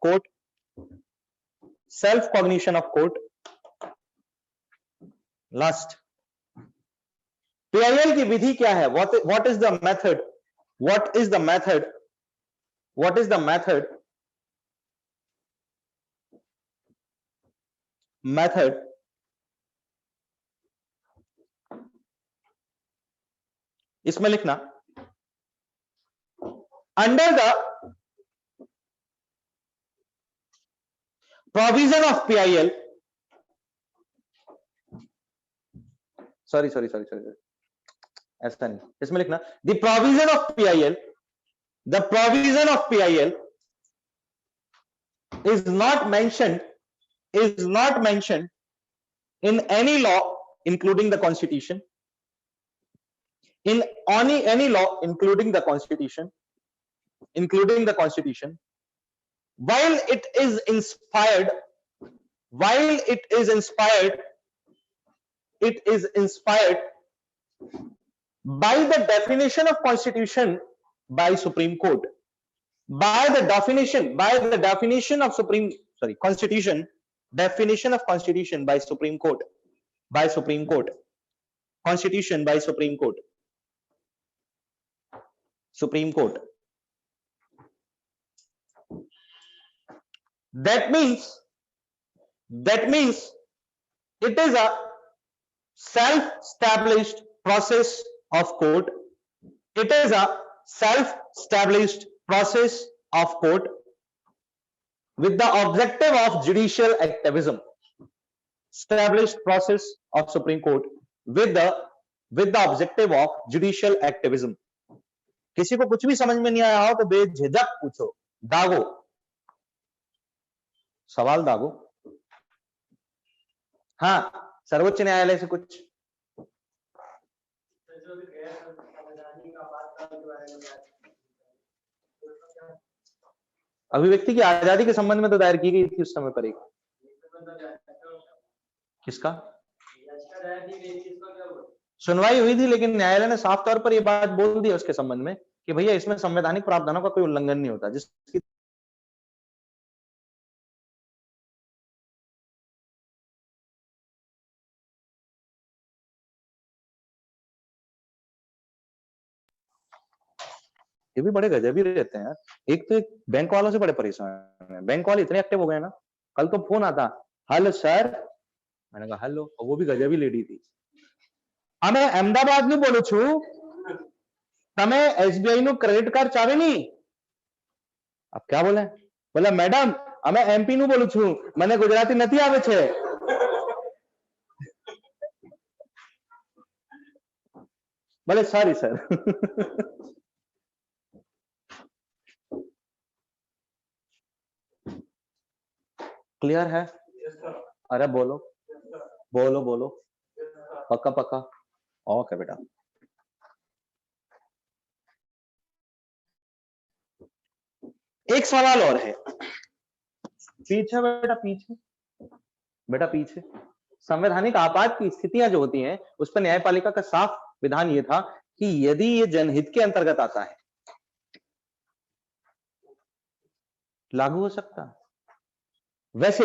court, self cognition of court. Last, PIL की विधि क्या है? What is the method, what is the method, what is the method, method इसमें लिखना, under the provision of PIL, sorry ऐसा नहीं, इसमें लिखना the provision of PIL, the provision of PIL is not mentioned in any law including the constitution, in any law including the constitution, while it is inspired by the definition of constitution by Supreme Court, by the definition of constitution, definition of constitution by Supreme Court, constitution by Supreme Court, that means it is a self-established process of court, it is a self-established process of court with the objective of judicial activism, established process of Supreme Court with the objective of judicial activism। किसी को कुछ भी समझ में नहीं आया हो तो बेझिझक पूछो, दागो, सवाल दागो। हाँ, सर्वोच्च न्यायालय से कुछ अभिव्यक्ति की आजादी के संबंध में तो दायर की गई थी उस समय पर एक, किसका सुनवाई हुई थी, लेकिन न्यायालय ने साफ तौर पर यह बात बोल दी उसके संबंध में कि भैया इसमें संवैधानिक प्रावधानों का कोई उल्लंघन नहीं होता, जिसकी ये भी बड़े गजब ही रहते हैं यार। एक तो बैंक वालों से बड़े परेशान है, बैंक वाले इतने एक्टिव हो गए ना, कल तो फोन आता, हेलो सर, मैंने कहा हेलो, और वो भी गजब ही लेडी थी, हमें अहमदाबाद નું બોલું છું, તમે एसबीआई નું क्रेडिट कार्ड ચાવે नहीं। अब क्या बोले? बोला मैडम हमें एमपी નું બોલું છું, મને ગુજરાતી નથી આવે છે। बोले सॉरी सर। क्लियर है? अरे बोलो बोलो बोलो, पक्का पक्का, ओके बेटा। एक सवाल और है, पीछे बेटा, पीछे बेटा, पीछे संवैधानिक आपात की स्थितियां जो होती हैं उस पर न्यायपालिका का साफ विधान ये था कि यदि ये जनहित के अंतर्गत आता है लागू हो सकता। वैसे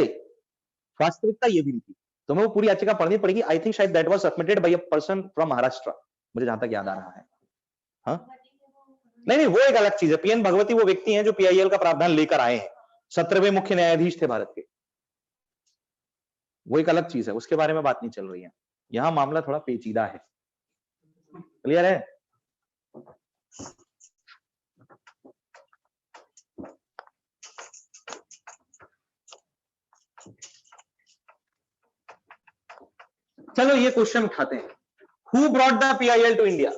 वास्तविकता ये भी थी, तुम्हें वो पूरी याचिका पढ़नी पड़ेगी। आई थिंक शायद that was submitted by a person from Maharashtra, मुझे जहां तक याद आ रहा है। हाँ नहीं, वो एक अलग चीज है। पीएन भगवती वो व्यक्ति हैं जो पीआईएल का प्रावधान लेकर आए हैं, 17वें मुख्य न्यायाधीश थे भारत के। वो एक अलग चीज है, उसके बारे में बात नहीं चल रही है। यहां मामला थोड़ा पेचीदा है। क्लियर है? चलो ये क्वेश्चन उठाते हैं। Who brought the PIL to India?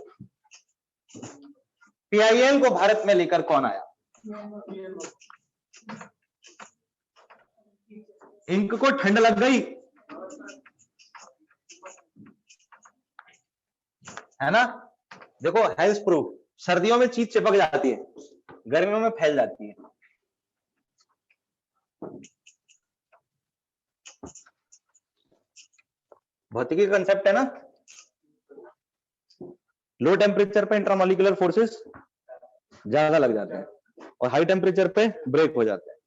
PIL को भारत में लेकर कौन आया? इंक को ठंड लग गई है ना? देखो हेल्थ प्रूफ, सर्दियों में चीज चिपक जाती है, गर्मियों में फैल जाती है। भौतिकी का कंसेप्ट है ना, लो टेम्परेचर पे इंट्रामोलिकुलर फोर्सेस ज्यादा लग जाते हैं और हाई टेम्परेचर पे ब्रेक हो जाते हैं।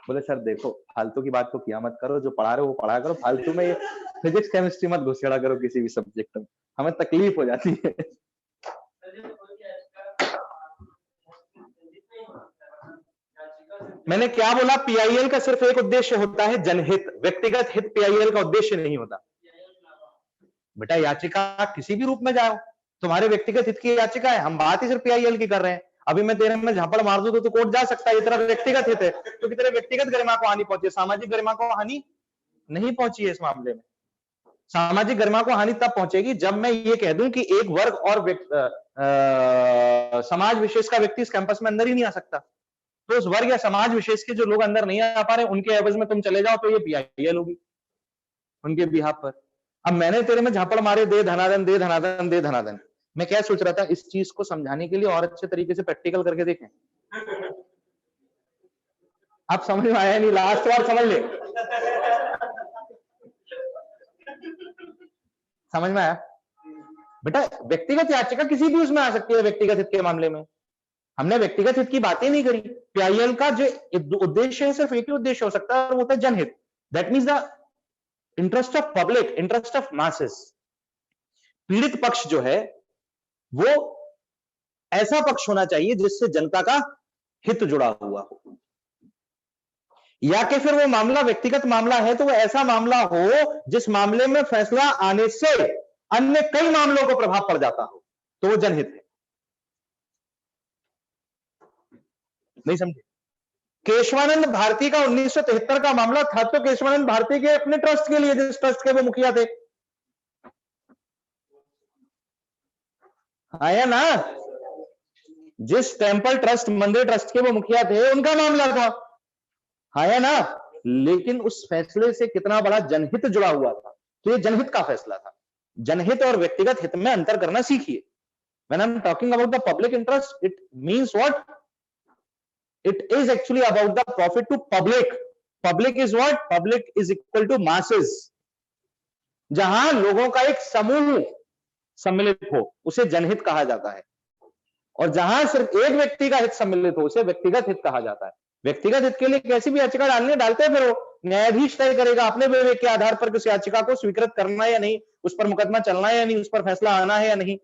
बोले सर देखो फालतू की बात को किया मत करो, जो पढ़ा रहे हो वो पढ़ा करो, फालतू में फिजिक्स केमिस्ट्री मत घुसेड़ा करो किसी भी सब्जेक्ट में, हमें तकलीफ हो जाती है। मैंने क्या बोला? पीआईएल का सिर्फ एक उद्देश्य होता है, जनहित। व्यक्तिगत हित पीआईएल का उद्देश्य नहीं होता। बेटा याचिका किसी भी रूप में जाओ, तुम्हारे व्यक्तिगत हित की याचिका है, हम बात ही सिर्फ पीआईएल की कर रहे हैं। अभी मैं तेरे में झापड़ मार दूं तो कोर्ट जा सकता है, ये तेरा व्यक्तिगत हित है, क्योंकि तेरे व्यक्तिगत गरिमा को हानि पहुंची, सामाजिक गरिमा को हानि नहीं पहुंची है। इस मामले में सामाजिक गरिमा को हानि तब पहुंचेगी जब मैं ये कह दूं कि एक वर्ग और समाज विशेष का व्यक्ति इस कैंपस में अंदर ही नहीं आ सकता, तो उस वर्ग या समाज विशेष के जो लोग अंदर नहीं आ पा रहे उनके एवज में तुम चले जाओ तो ये पीआईएल होगी उनके बिहाफ पर। अब मैंने तेरे में झापड़ मारे, दे धनादन दे धनादन दे धनादन, मैं क्या सोच रहा था, इस चीज को समझाने के लिए और अच्छे तरीके से प्रैक्टिकल करके देखें। आप समझ में आया नहीं? लास्ट बार समझ ले। समझ में आया? बेटा व्यक्तिगत याचिका किसी भी उसमें आ सकती है। व्यक्तिगत हित के मामले में हमने व्यक्तिगत हित की बातें नहीं करी। पीआईएल का जो उद्देश्य है सिर्फ एक ही उद्देश्य हो सकता है और वो होता है जनहित। That means the interest of public, interest of masses. पीड़ित पक्ष जो है वो ऐसा पक्ष होना चाहिए जिससे जनता का हित जुड़ा हुआ हो, या कि फिर वो मामला व्यक्तिगत मामला है तो वो ऐसा मामला हो जिस मामले में फैसला आने से अन्य कई मामलों को प्रभाव पड़ जाता हो, तो वो जनहित है। नहीं समझे? केशवानंद भारती का 1973 का मामला था तो केशवानंद भारती के अपने ट्रस्ट के लिए, जिस ट्रस्ट के वो मुखिया थे, आया ना? जिस टेंपल ट्रस्ट, मंदिर ट्रस्ट के वो मुखिया थे, उनका मामला था, आया ना? लेकिन उस फैसले से कितना बड़ा जनहित जुड़ा हुआ था, तो ये जनहित का फैसला था। जनहित और व्यक्तिगत हित में अंतर करना सीखिए। When I'm talking about the public interest, it means what? It is actually about the profit to public. Public is what? Public is equal to masses. जहां लोगों का एक समूह सम्मिलित हो उसे जनहित कहा जाता है, और जहां सिर्फ एक व्यक्ति का हित सम्मिलित हो उसे व्यक्तिगत हित कहा जाता है। व्यक्तिगत हित के लिए कैसी भी याचिका डालने डालते हैं, फिर वो न्यायाधीश तय करेगा अपने विवेक के आधार पर उस याचिका को स्वीकृत करना है या नहीं, उस पर मुकदमा चलना है या नहीं, उस पर फैसला आना है या नहीं।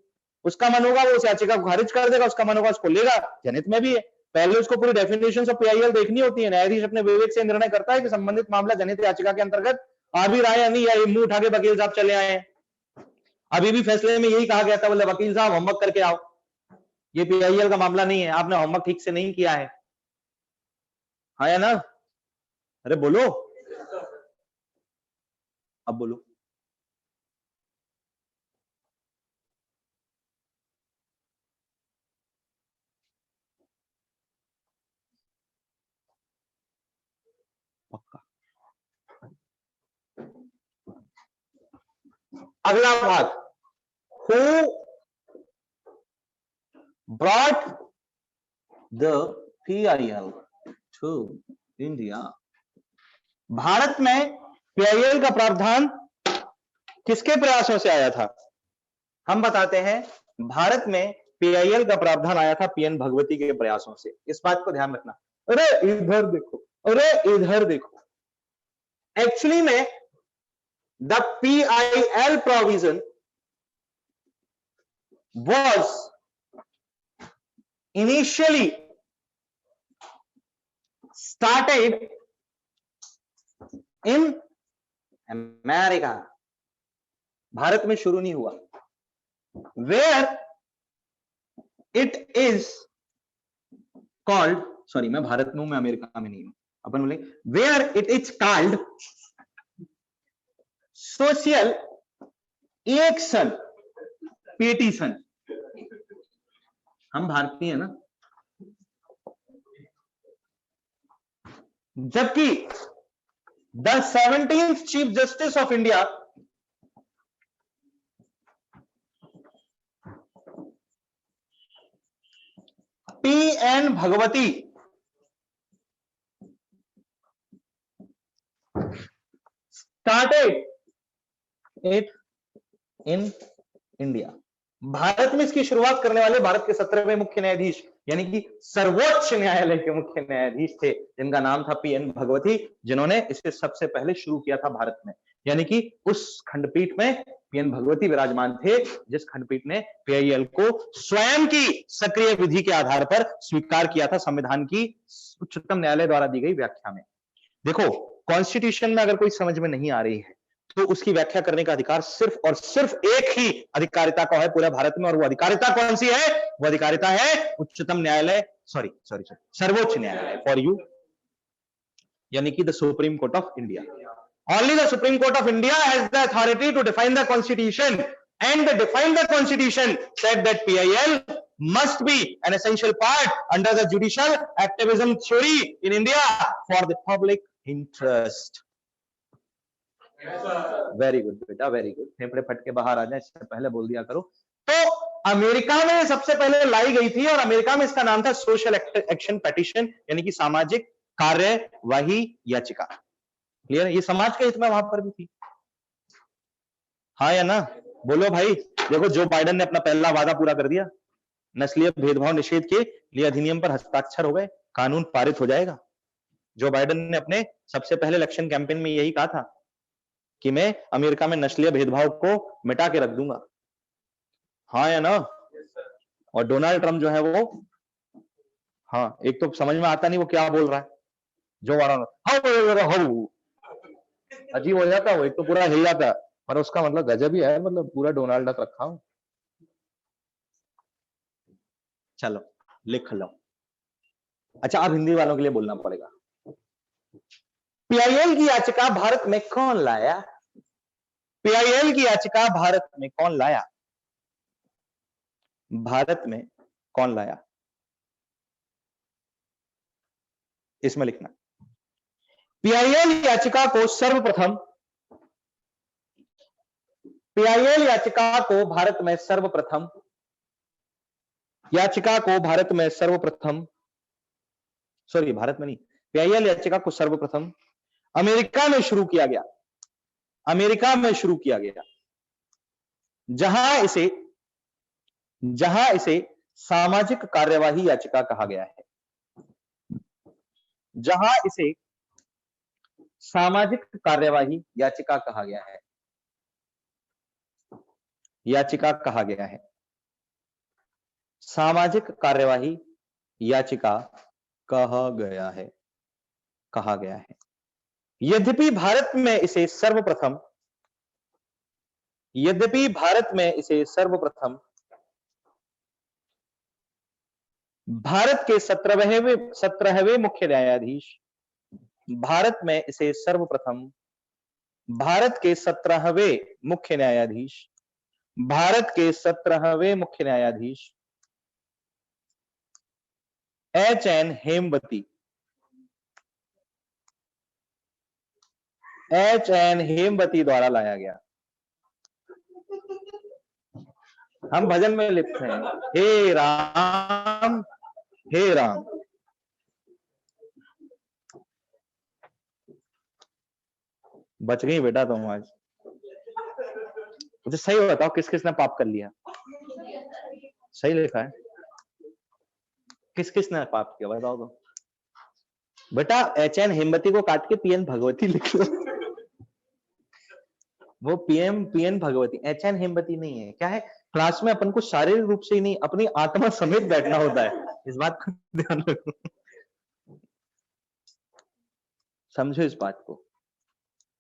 उसका मन होगा वो उस याचिका को खारिज कर देगा, उसका मन होगा उसको लेगा। जनहित में भी है, पहले उसको पूरी डेफिनेशन ऑफ पीआईएल देखनी होती है। न्यायाधीश अपने विवेक से निर्णय करता है कि संबंधित मामला जनहित याचिका के अंतर्गत आ भी रहा है या नहीं, या मुंह उठा के वकील साहब चले आए। अभी भी फैसले में यही कहा गया था, बोले वकील साहब होमवर्क करके आओ, ये पीआईएल का मामला नहीं है, आपने होमवर्क ठीक से नहीं किया है। हाँ या ना? अरे बोलो, अब बोलो। पक्का। अगला भाग, who brought the PIL to India? Bharat में पीआईएल का प्रावधान किसके प्रयासों से आया था? हम बताते हैं, भारत में पीआईएल का प्रावधान आया था पीएन भगवती के प्रयासों से। इस बात को ध्यान रखना। अरे इधर देखो, अरे इधर देखो, एक्चुअली में the PIL provision was initially started in America. Bharat में शुरू नहीं हुआ। Where it is called, sorry मैं भारत में हूं, मैं अमेरिका में नहीं हूं, अपन बोले where it is called social action petition। हम भारतीय हैं ना, जबकि the 17th chief justice of India PN Bhagwati started it in India. Bharat में इसकी शुरुआत करने वाले भारत के 17वें मुख्य न्यायाधीश यानी कि सर्वोच्च न्यायालय के मुख्य न्यायाधीश थे, जिनका नाम था पीएन भगवती, जिन्होंने इसे सबसे पहले शुरू किया था भारत में। यानी कि उस खंडपीठ में पीएन भगवती विराजमान थे, जिस खंडपीठ ने पीआईएल को स्वयं की सक्रिय विधि के आधार पर स्वीकार किया था संविधान की उच्चतम न्यायालय द्वारा दी गई व्याख्या में। देखो, कॉन्स्टिट्यूशन में अगर कोई समझ में नहीं आ रही है तो उसकी व्याख्या करने का अधिकार सिर्फ और सिर्फ एक ही अधिकारिता का है पूरे भारत में, और वो अधिकारिता कौन सी है? वो अधिकारिता है उच्चतम न्यायालय, सर्वोच्च न्यायालय फॉर यू, यानी कि the Supreme Court of India. Only the Supreme Court of India has the authority to define the constitution, and define the constitution said that PIL must be an essential part under the judicial activism theory in India for the public interest। Very good बेटा, very good. फेफड़े फट के बाहर आ जाए इससे पहले बोल दिया करो। तो अमेरिका में सबसे पहले लाई गई थी, और अमेरिका में इसका नाम था सोशल एक्शन पिटीशन, यानी कि सामाजिक कार्यवाही याचिका। क्लियर है? ये समाज के हित में वहां पर भी थी, हाँ या ना? बोलो भाई। देखो, जो बाइडेन ने अपना पहला वादा पूरा कर दिया, नस्लीय भेदभाव निषेध के लिए अधिनियम पर हस्ताक्षर हो गए, कानून पारित हो जाएगा। जो बाइडेन ने अपने सबसे पहले इलेक्शन कैंपेन में यही कहा था कि मैं अमेरिका में नस्लीय भेदभाव को मिटा के रख दूंगा, हाँ या ना? और डोनाल्ड ट्रंप जो है वो, हाँ, एक तो समझ में आता नहीं वो क्या बोल रहा है, जो अजीब हो जाता है वो, एक तो पूरा हिल जाता है, पर उसका मतलब गजब ही है, मतलब पूरा डोनाल्ड डक रखा हूं। चलो लिख लो। अच्छा, अब हिंदी वालों के लिए बोलना पड़ेगा। पीआईएल की याचिका भारत में कौन लाया? पीआईएल की याचिका भारत में कौन लाया? भारत में कौन लाया? इसमें लिखना। पीआईएल याचिका को सर्वप्रथम, पीआईएल याचिका को भारत में सर्वप्रथम, याचिका को भारत में सर्वप्रथम, सॉरी भारत में नहीं, पीआईएल याचिका को सर्वप्रथम अमेरिका में शुरू किया गया, अमेरिका में शुरू किया गया, जहां इसे सामाजिक कार्यवाही याचिका कहा गया है, जहां इसे सामाजिक कार्यवाही याचिका कहा गया है, याचिका कहा गया है, सामाजिक कार्यवाही याचिका कहा गया है, कहा गया है। यद्यपि भारत में इसे सर्वप्रथम, यद्यपि भारत में इसे सर्वप्रथम भारत के 17वें मुख्य न्यायाधीश, भारत में इसे सर्वप्रथम भारत के 17वें मुख्य न्यायाधीश, भारत के 17वें मुख्य न्यायाधीश एच.एन. हेमवती, एच.एन. हेमवती द्वारा लाया गया। हम भजन में लिखते हैं, हे राम, हे राम। बच गई बेटा तुम आज। मुझे सही बताओ किस किसने पाप कर लिया? सही लिखा है। किस किसने पाप किया बताओ तो। बेटा HN हेमवती को काट के PN भगवती लिख लो। वो PN भगवती, HN हेमवती नहीं है। क्या है, क्लास में अपन को शारीरिक रूप से ही नहीं, अपनी आत्मा समेत बैठना होता है, इस बात को ध्यान रखो। समझो इस बात को,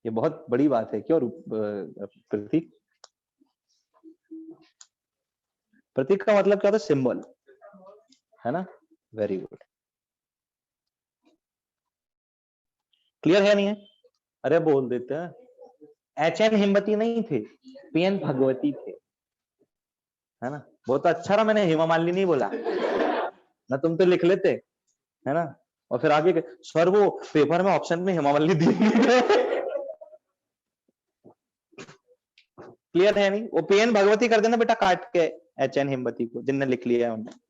ये बहुत बड़ी बात है। क्यों प्रतीक? प्रतीक का मतलब क्या होता है? सिंबल, है ना? Very good. क्लियर है नहीं है? अरे बोल देते हैं। HN हेमवती नहीं थे, PN भगवती थे, है ना? बहुत अच्छा रहा मैंने हेमा मालिनी नहीं बोला ना, तुम तो लिख लेते, है ना? और फिर आगे सर वो पेपर में ऑप्शन में हेमा मालिनी दी। क्लियर है नहीं? वो PN भगवती कर देना बेटा काट के HN हेमवती को, जिनने लिख लिया है उन्होंने।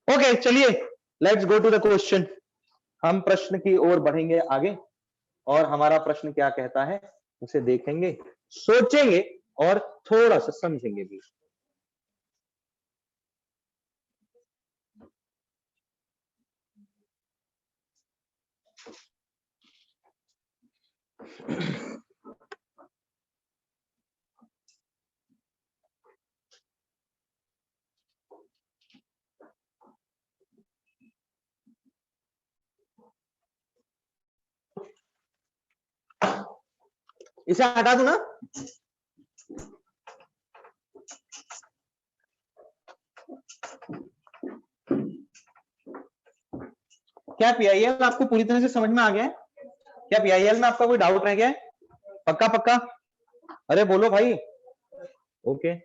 ओके चलिए, let's go to the question. हम प्रश्न की ओर बढ़ेंगे आगे, और हमारा प्रश्न क्या कहता है उसे देखेंगे, सोचेंगे और थोड़ा सा समझेंगे भी। इसे हटा दूं ना? क्या PIL आपको पूरी तरह से समझ में आ गया है? क्या PIL में आपका कोई डाउट रह गया है? पक्का पक्का? अरे बोलो भाई। Okay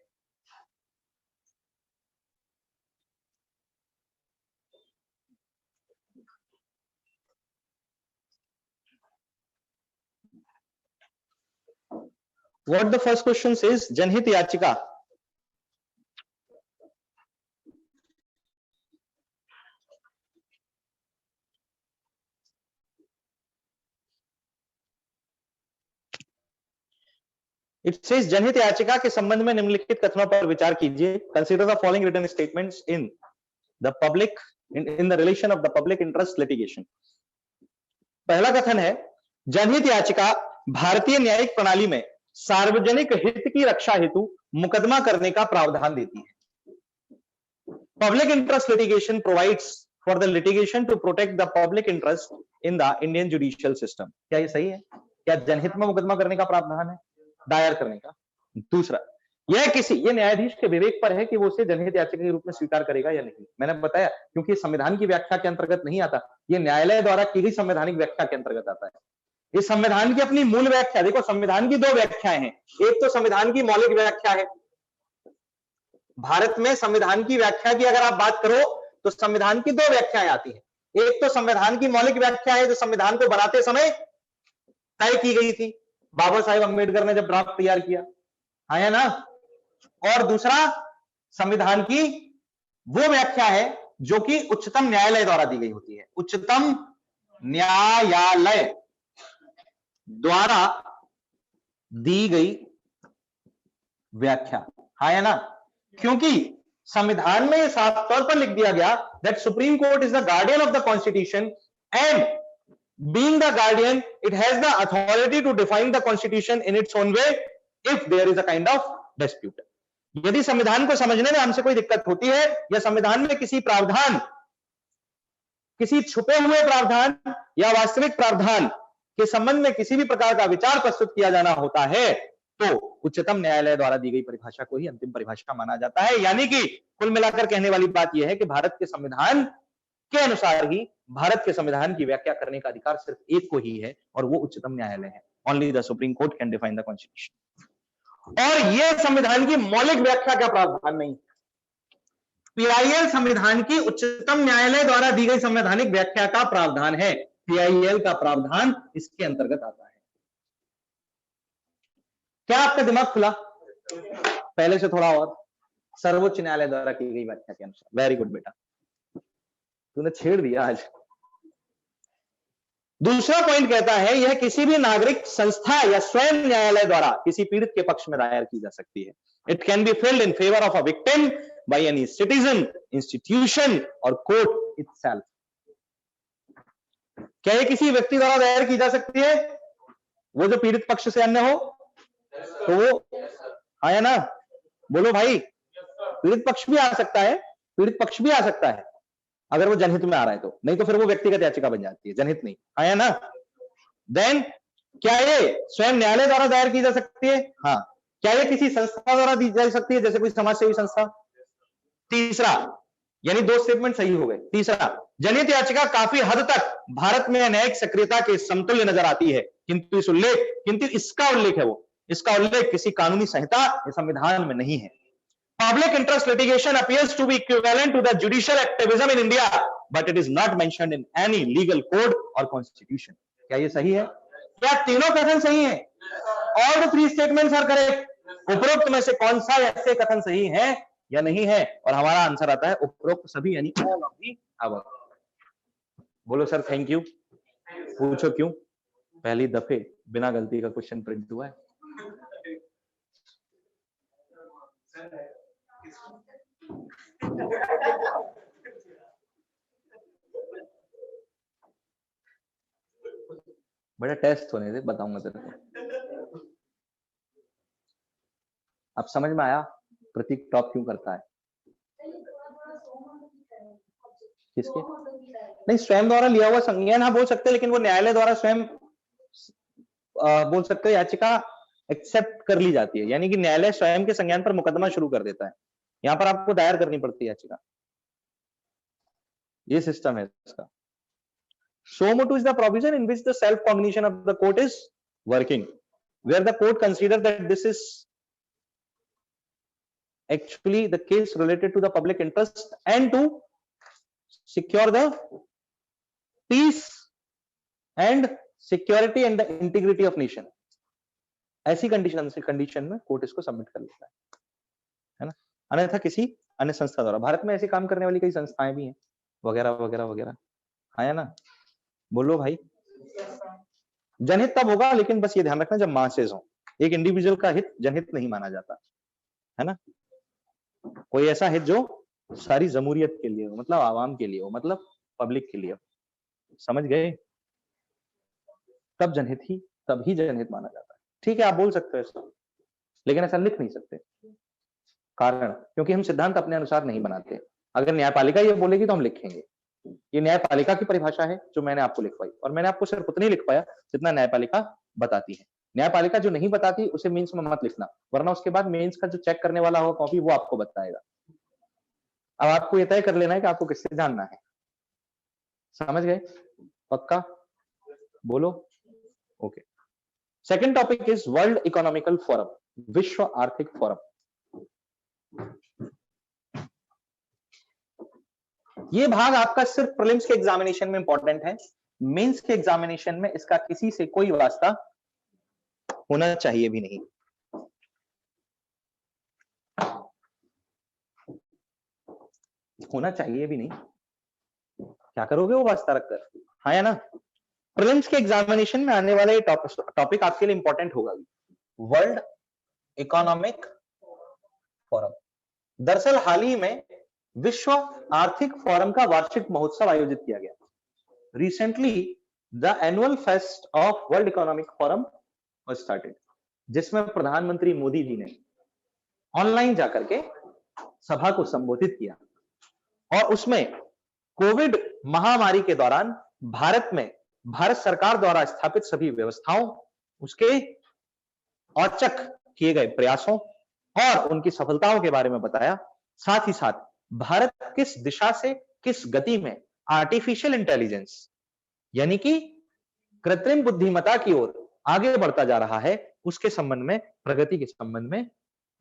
what the first question is जनहित याचिका। इट सेज जनहित याचिका के संबंध में निम्नलिखित कथनों पर विचार कीजिए। Consider the following written statements in the public in the relation of the public interest litigation. पहला कथन है, जनहित याचिका भारतीय न्यायिक प्रणाली में सार्वजनिक हित की रक्षा हेतु मुकदमा करने का प्रावधान देती है। Public interest litigation provides for the litigation to protect the public interest in the Indian judicial system. क्या ये सही है? क्या जनहित में मुकदमा करने का प्रावधान है, दायर करने का? दूसरा, ये न्यायाधीश के विवेक पर है कि वो उसे जनहित याचिका के रूप में स्वीकार करेगा या नहीं। मैंने बताया क्योंकि संविधान की व्याख्या के अंतर्गत नहीं आता, ये न्यायालय द्वारा की गई संवैधानिक व्याख्या के अंतर्गत आता है। इस संविधान की अपनी मूल व्याख्या देखो, संविधान की दो व्याख्याएं हैं। एक तो संविधान की मौलिक व्याख्या है। भारत में संविधान की व्याख्या की अगर आप बात करो तो संविधान की दो व्याख्याएं आती हैं। एक तो संविधान की मौलिक व्याख्या है जो संविधान को बनाते समय तय की गई थी, बाबा साहेब अम्बेडकर ने जब ड्राफ्ट तैयार किया, है ना? और दूसरा संविधान की वो व्याख्या है जो कि उच्चतम न्यायालय द्वारा दी गई होती है। उच्चतम न्यायालय द्वारा दी गई व्याख्या, है ना? क्योंकि संविधान में साफ तौर पर लिख दिया गया that Supreme Court is the guardian of the constitution and being the guardian it has the authority to define the constitution in its own way if there is a kind of dispute. यदि संविधान को समझने में हमसे कोई दिक्कत होती है या संविधान में किसी प्रावधान, किसी छुपे हुए प्रावधान या वास्तविक प्रावधान के संबंध में किसी भी प्रकार का विचार प्रस्तुत किया जाना होता है, तो उच्चतम न्यायालय द्वारा दी गई परिभाषा को ही अंतिम परिभाषा माना जाता है। यानी कि कुल मिलाकर कहने वाली बात यह है कि भारत के संविधान के अनुसार ही भारत के संविधान की व्याख्या करने का अधिकार सिर्फ एक को ही है, और वो उच्चतम न्यायालय है। Only the Supreme court can define the constitution. और यह संविधान की मौलिक व्याख्या का प्रावधान नहीं, PIL संविधान की उच्चतम न्यायालय द्वारा दी गई संवैधानिक व्याख्या का प्रावधान है। PIL का प्रावधान इसके अंतर्गत आता है। क्या आपका दिमाग खुला पहले से थोड़ा और? सर्वोच्च न्यायालय द्वारा की गई व्याख्या के अनुसार। वेरी गुड बेटा, तूने छेड़ दिया आज। दूसरा पॉइंट कहता है यह किसी भी नागरिक संस्था या स्वयं न्यायालय द्वारा किसी पीड़ित के पक्ष में दायर की जा सकती है। It can be filled in favour of a victim by any citizen, institution और कोर्ट इटसेल्फ। क्या ये किसी व्यक्ति द्वारा दायर की जा सकती है, वो जो पीड़ित पक्ष से अन्य हो? तो वो आया ना, बोलो भाई, पीड़ित पक्ष भी आ सकता है, पीड़ित पक्ष भी आ सकता है अगर वो जनहित में आ रहा है तो, नहीं तो फिर वो व्यक्तिगत याचिका बन जाती है, जनहित नहीं। आया ना? देन क्या ये स्वयं न्यायालय द्वारा दायर की जा सकती है? हाँ। क्या ये किसी संस्था द्वारा दी जा सकती है, जैसे कोई समाज सेवी संस्था? तीसरा, यानी दो स्टेटमेंट सही हो गए। तीसरा, जनहित याचिका काफी हद तक भारत में न्यायिक सक्रियता के समतुल्य नजर आती है, किंतु इसका उल्लेख है वो, इसका उल्लेख किसी कानूनी संहिता या संविधान में नहीं है। Public interest litigation appears to be equivalent to the judicial activism in India, but it is not mentioned in any legal code or constitution. क्या ये सही है? क्या तीनों कथन सही हैं? All the three statements are correct. उपरोक्त में से कौन सा ऐसे कथन सही है या नहीं है? और हमारा आंसर आता है उपरोक्त सभी, यानी all of the above. बोलो सर थैंक यू। पूछो क्यों? पहली दफे बिना गलती का क्वेश्चन प्रिंट हुआ है। बड़ा टेस्ट होने दे, बताऊंगा तेरे को। अब समझ में आया प्रतीक टॉप क्यों करता है? किसके? नहीं, स्वयं द्वारा लिया हुआ संज्ञान हाँ बोल सकते हैं, लेकिन वो न्यायालय द्वारा स्वयं बोल सकते हैं याचिका एक्सेप्ट कर ली जाती है, यानी कि न्यायालय स्वयं के संज्ञान पर मुकदमा शुरू कर देता है। यहां पर आपको दायर करनी पड़ती है याचिका, ये सिस्टम है इसका। So motu is the provision in which the self cognition of the court is working, where the court considers that this is actually the case related to the public interest and to secure the peace and security and the integrity of nation. ऐसी condition में court इसको submit कर लेता है ना, अन्यथा किसी अन्य संस्था द्वारा। भारत में ऐसे काम करने वाली कई संस्थाएं भी हैं, वगैरह वगैरह वगैरह। आया ना? बोलो भाई। जनहित तब होगा, लेकिन बस ये ध्यान रखना जब मासेस हो, एक इंडिविजुअल का हित जनहित नहीं माना जाता है ना। कोई ऐसा हित जो सारी जमहूरियत के लिए हो, मतलब आवाम के लिए हो, मतलब पब्लिक के लिए हो, समझ गए? तब ही जनहित माना जाता है। ठीक है, आप बोल सकते हो ऐसा, लेकिन ऐसा लिख नहीं सकते। कारण, क्योंकि हम सिद्धांत अपने अनुसार नहीं बनाते। अगर न्यायपालिका ये बोलेगी तो हम लिखेंगे। ये न्यायपालिका की परिभाषा है जो मैंने आपको लिखवाई, और मैंने आपको सिर्फ उतना ही लिखवाया जितना न्यायपालिका बताती है। न्यायपालिका जो नहीं बताती उसे मेंस में मत लिखना, वरना उसके बाद मेंस का जो चेक करने वाला होगा कॉपी, वो आपको बताएगा। अब आपको ये तय कर लेना है कि आपको किससे जानना है। समझ गए? पक्का? बोलो। Okay. Second topic is world economical forum, विश्व आर्थिक फोरम। ये भाग आपका सिर्फ प्रीलिम्स के एग्जामिनेशन में इंपॉर्टेंट है, मेंस के एग्जामिनेशन में इसका किसी से कोई वास्ता होना चाहिए भी नहीं। होना चाहिए भी नहीं, क्या करोगे वो वास्ता रखकर? हाँ या ना? प्रीलिम्स के एग्जामिनेशन में आने वाला ये टॉपिक आपके लिए इंपॉर्टेंट होगा। वर्ल्ड इकोनॉमिक फोरम, दरअसल हाल ही में विश्व आर्थिक फोरम का वार्षिक महोत्सव आयोजित किया गया। Recently the annual fest of World Economic forum was started, जिसमें प्रधानमंत्री मोदी जी ने ऑनलाइन जाकर के सभा को संबोधित किया, और उसमें कोविड महामारी के दौरान भारत सरकार द्वारा स्थापित सभी व्यवस्थाओं, उसके औचक किए गए प्रयासों और उनकी सफलताओं के बारे में बताया। साथ ही साथ भारत किस दिशा से किस गति में आर्टिफिशियल इंटेलिजेंस यानी कि कृत्रिम बुद्धिमत्ता की ओर आगे बढ़ता जा रहा है, उसके संबंध में, प्रगति के संबंध में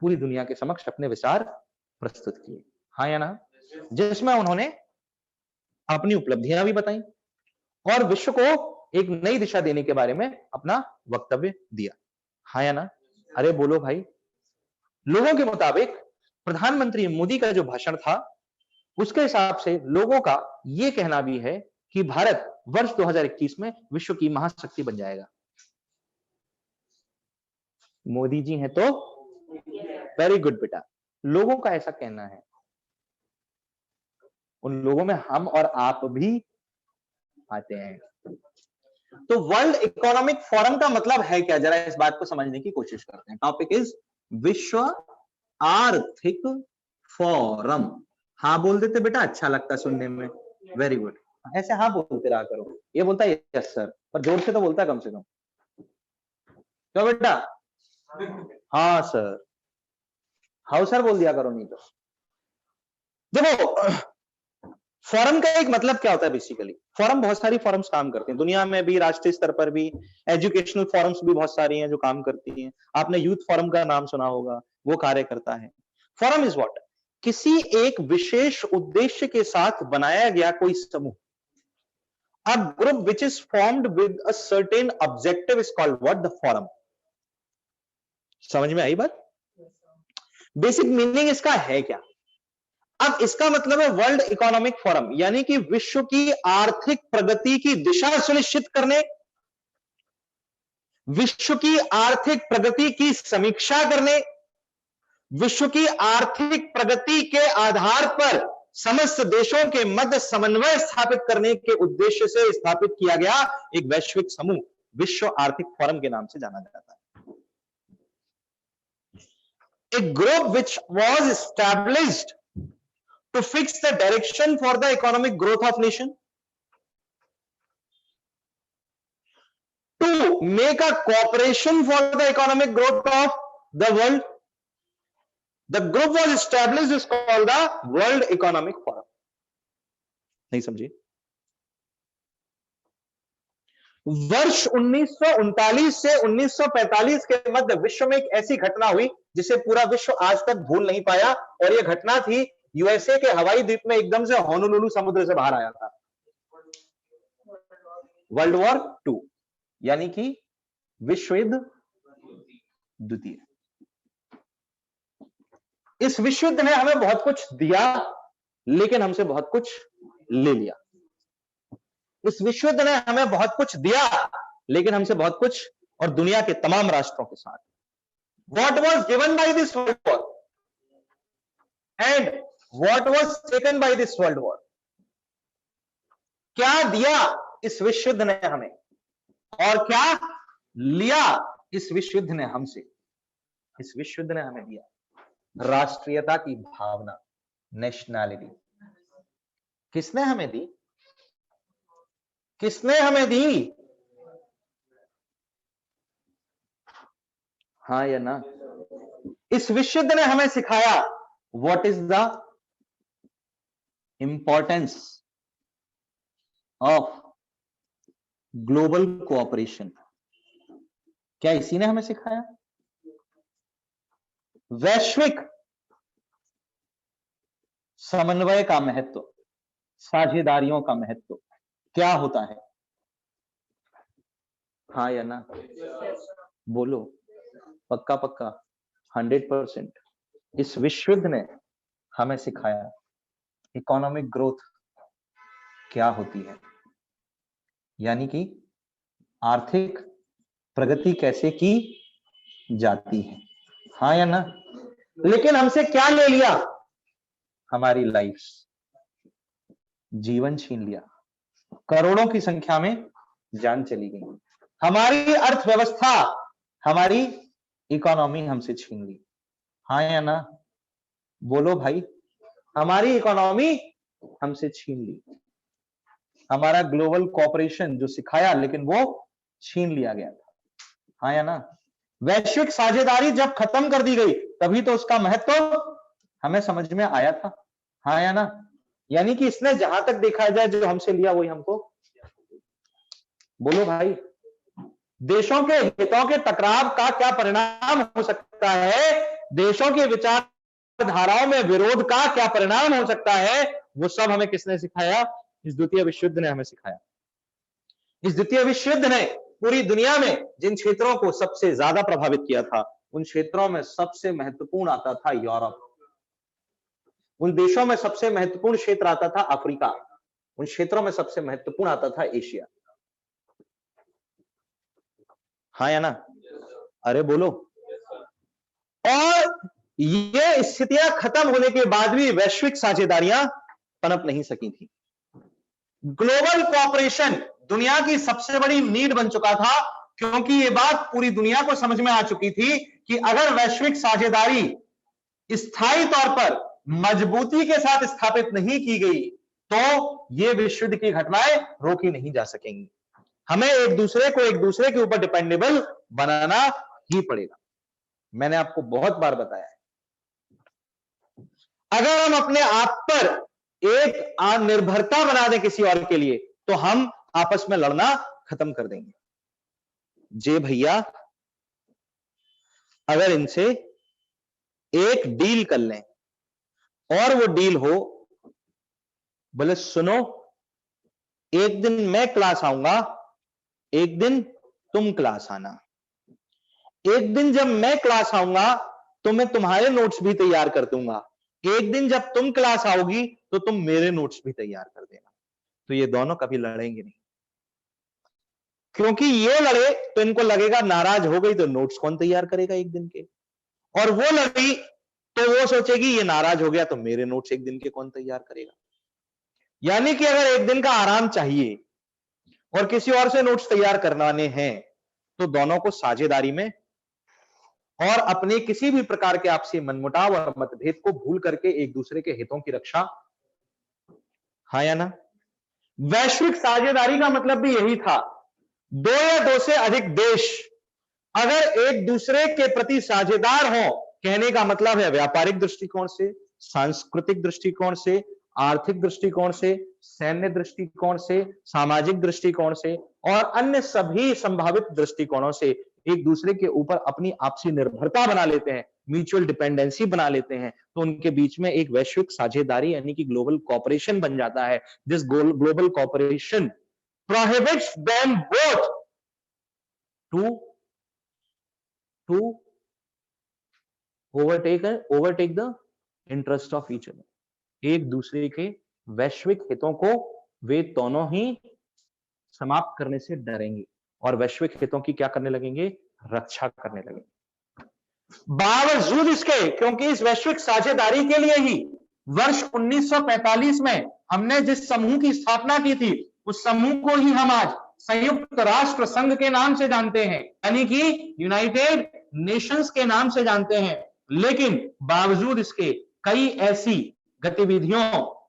पूरी दुनिया के समक्ष अपने विचार प्रस्तुत किए। हाँ या ना? जिसमें उन्होंने अपनी उपलब्धियां भी बताई और विश्व को एक नई दिशा देने के बारे में अपना वक्तव्य दिया। हाँ या ना? अरे बोलो भाई। लोगों के मुताबिक प्रधानमंत्री मोदी का जो भाषण था, उसके हिसाब से लोगों का यह कहना भी है कि भारत वर्ष 2021 में विश्व की महाशक्ति बन जाएगा। मोदी जी हैं तो वेरी गुड बेटा। लोगों का ऐसा कहना है, उन लोगों में हम और आप भी आते हैं। तो वर्ल्ड इकोनॉमिक फोरम का मतलब है क्या, जरा इस बात को समझने की कोशिश करते हैं। टॉपिक इज विश्व आर्थिक फोरम। हाँ बोल देते बेटा, अच्छा लगता सुनने में, वेरी गुड। ऐसे हाँ बोलते रहा करो। ये बोलता है यस सर, पर जोर से तो बोलता है कम से कम। क्यों बेटा? हाँ सर, हाँ सर बोल दिया करो, नहीं तो। देखो, फोरम का एक मतलब क्या होता है बेसिकली। फोरम, बहुत सारी फोरम्स काम करते हैं दुनिया में भी, राष्ट्रीय स्तर पर भी। एजुकेशनल फोरम्स भी बहुत सारी हैं जो काम करती हैं। आपने यूथ फोरम का नाम सुना होगा, वो कार्य करता है। Forum is what? किसी एक विशेष उद्देश्य के साथ बनाया गया कोई समूह। A group which is formed with a certain objective is called what? The forum. समझ में आई बात? बेसिक मीनिंग इसका है क्या? अब इसका मतलब है वर्ल्ड इकोनॉमिक फोरम, यानी कि विश्व की आर्थिक प्रगति की दिशा सुनिश्चित करने, विश्व की आर्थिक प्रगति की समीक्षा करने, विश्व की आर्थिक प्रगति के आधार पर समस्त देशों के मध्य समन्वय स्थापित करने के उद्देश्य से स्थापित किया गया एक वैश्विक समूह विश्व आर्थिक फोरम के नाम से जाना जाता है। A group which was established to fix the direction for the economic growth of nation, to make a cooperation for the economic growth of the world. The group was established is called the World Economic Forum. नहीं समझे? वर्ष 1939 से 1945 के मध्य विश्व में एक ऐसी घटना हुई जिसे पूरा विश्व आज तक भूल नहीं पाया, और यह घटना थी यूएसए के हवाई द्वीप में एकदम से होनोलुलु समुद्र से बाहर आया था। वर्ल्ड वॉर 2, यानी कि विश्व युद्ध द्वितीय। इस विश्व युद्ध ने हमें बहुत कुछ दिया, लेकिन हमसे बहुत कुछ ले लिया। इस विश्व युद्ध ने हमें बहुत कुछ दिया, लेकिन हमसे बहुत कुछ, और दुनिया के तमाम राष्ट्रों के साथ। What was given by this world war and what was taken by this world war? क्या दिया इस विश्व युद्ध ने हमें, और क्या लिया इस विश्व युद्ध ने हमसे? इस विश्व युद्ध ने हमें दिया राष्ट्रीयता की भावना, नेशनैलिटी। किसने हमें दी? किसने हमें दी? हाँ या ना? इस विश्व युद्ध ने हमें सिखाया what is the importance of global cooperation. क्या इसी ने हमें सिखाया? वैश्विक समन्वय का महत्व, साझेदारियों का महत्व क्या होता है? हाँ या ना? बोलो, पक्का पक्का 100%। इस विश्व युद्ध ने हमें सिखाया इकोनॉमिक ग्रोथ क्या होती है, यानी कि आर्थिक प्रगति कैसे की जाती है। हाँ या ना? लेकिन हमसे क्या ले लिया? हमारी लाइफ, जीवन छीन लिया, करोड़ों की संख्या में जान चली गई, हमारी अर्थव्यवस्था, हमारी इकोनॉमी हमसे छीन ली। हाँ या ना? बोलो भाई, हमारी इकोनॉमी हमसे छीन ली, हमारा ग्लोबल कोऑपरेशन जो सिखाया, लेकिन वो छीन लिया गया था। हाँ या ना? वैश्विक साझेदारी जब खत्म कर दी गई, तभी तो उसका महत्व हमें समझ में आया था। हाँ या ना? यानी कि इसने जहां तक देखा जाए जो हमसे लिया वही हमको। बोलो भाई, देशों के हितों के टकराव का क्या परिणाम हो सकता है, देशों के विचारधाराओं में विरोध का क्या परिणाम हो सकता है, वो सब हमें किसने सिखाया? इस द्वितीय विश्व युद्ध ने हमें सिखाया। इस द्वितीय विश्व युद्ध ने पूरी दुनिया में जिन क्षेत्रों को सबसे ज्यादा प्रभावित किया था, उन क्षेत्रों में सबसे महत्वपूर्ण आता था यूरोप। उन देशों में सबसे महत्वपूर्ण क्षेत्र आता था अफ्रीका। उन क्षेत्रों में सबसे महत्वपूर्ण आता था एशिया। हाँ या ना? अरे बोलो। और ये स्थितियां खत्म होने के बाद भी वैश्विक साझेदारियां पनप नहीं सकी थी। ग्लोबल कोऑपरेशन दुनिया की सबसे बड़ी नीड बन चुका था, क्योंकि ये बात पूरी दुनिया को समझ में आ चुकी थी कि अगर वैश्विक साझेदारी स्थायी तौर पर मजबूती के साथ स्थापित नहीं की गई तो ये विश्व युद्ध की घटनाएं रोकी नहीं जा सकेंगी। हमें एक दूसरे के ऊपर डिपेंडेबल बनाना ही पड़ेगा। मैंने आपको बहुत बार बताया है, अगर हम अपने आप पर एक आत्मनिर्भरता बना दें किसी और के लिए, तो हम आपस में लड़ना खत्म कर देंगे। जे भैया अगर इनसे एक डील कर लें और वो डील हो, बोले सुनो, एक दिन मैं क्लास आऊंगा, एक दिन तुम क्लास आना। एक दिन जब मैं क्लास आऊंगा तो मैं तुम्हारे नोट्स भी तैयार कर दूंगा, एक दिन जब तुम क्लास आओगी तो तुम मेरे नोट्स भी तैयार कर देना। तो ये दोनों कभी लड़ेंगे नहीं, क्योंकि ये लड़े तो इनको लगेगा नाराज हो गई तो नोट्स कौन तैयार करेगा एक दिन के, और वो लड़ी तो वो सोचेगी ये नाराज हो गया तो मेरे नोट्स एक दिन के कौन तैयार करेगा। यानी कि अगर एक दिन का आराम चाहिए और किसी और से नोट्स तैयार करवाने हैं तो दोनों को साझेदारी में और अपने किसी भी प्रकार के आपसी मनमुटाव और मतभेद को भूल करके एक दूसरे के हितों की रक्षा, हाँ या ना? वैश्विक साझेदारी का मतलब भी यही था, दो या दो से अधिक देश अगर एक दूसरे के प्रति साझेदार हो, कहने का मतलब है व्यापारिक दृष्टिकोण से, सांस्कृतिक दृष्टिकोण से, आर्थिक दृष्टिकोण से, सैन्य दृष्टिकोण से, सामाजिक दृष्टिकोण से और अन्य सभी संभावित दृष्टिकोणों से एक दूसरे के ऊपर अपनी आपसी निर्भरता बना लेते हैं, म्यूचुअल डिपेंडेंसी बना लेते हैं, तो उनके बीच में एक वैश्विक साझेदारी यानी कि ग्लोबल कॉपरेशन बन जाता है। This global cooperation prohibits them both to overtake the interest of each other। एक दूसरे के वैश्विक हितों को वे दोनों ही समाप्त करने से डरेंगे और वैश्विक हितों की क्या करने लगेंगे? रक्षा करने लगेंगे। बावजूद इसके, क्योंकि इस वैश्विक साझेदारी के लिए ही वर्ष 1945 में हमने जिस समूह की स्थापना की थी, उस समूह को ही हम आज संयुक्त राष्ट्र संघ के नाम से जानते हैं, यानी कि यूनाइटेड नेशंस के नाम से जानते हैं। लेकिन बावजूद इसके कई ऐसी गतिविधियों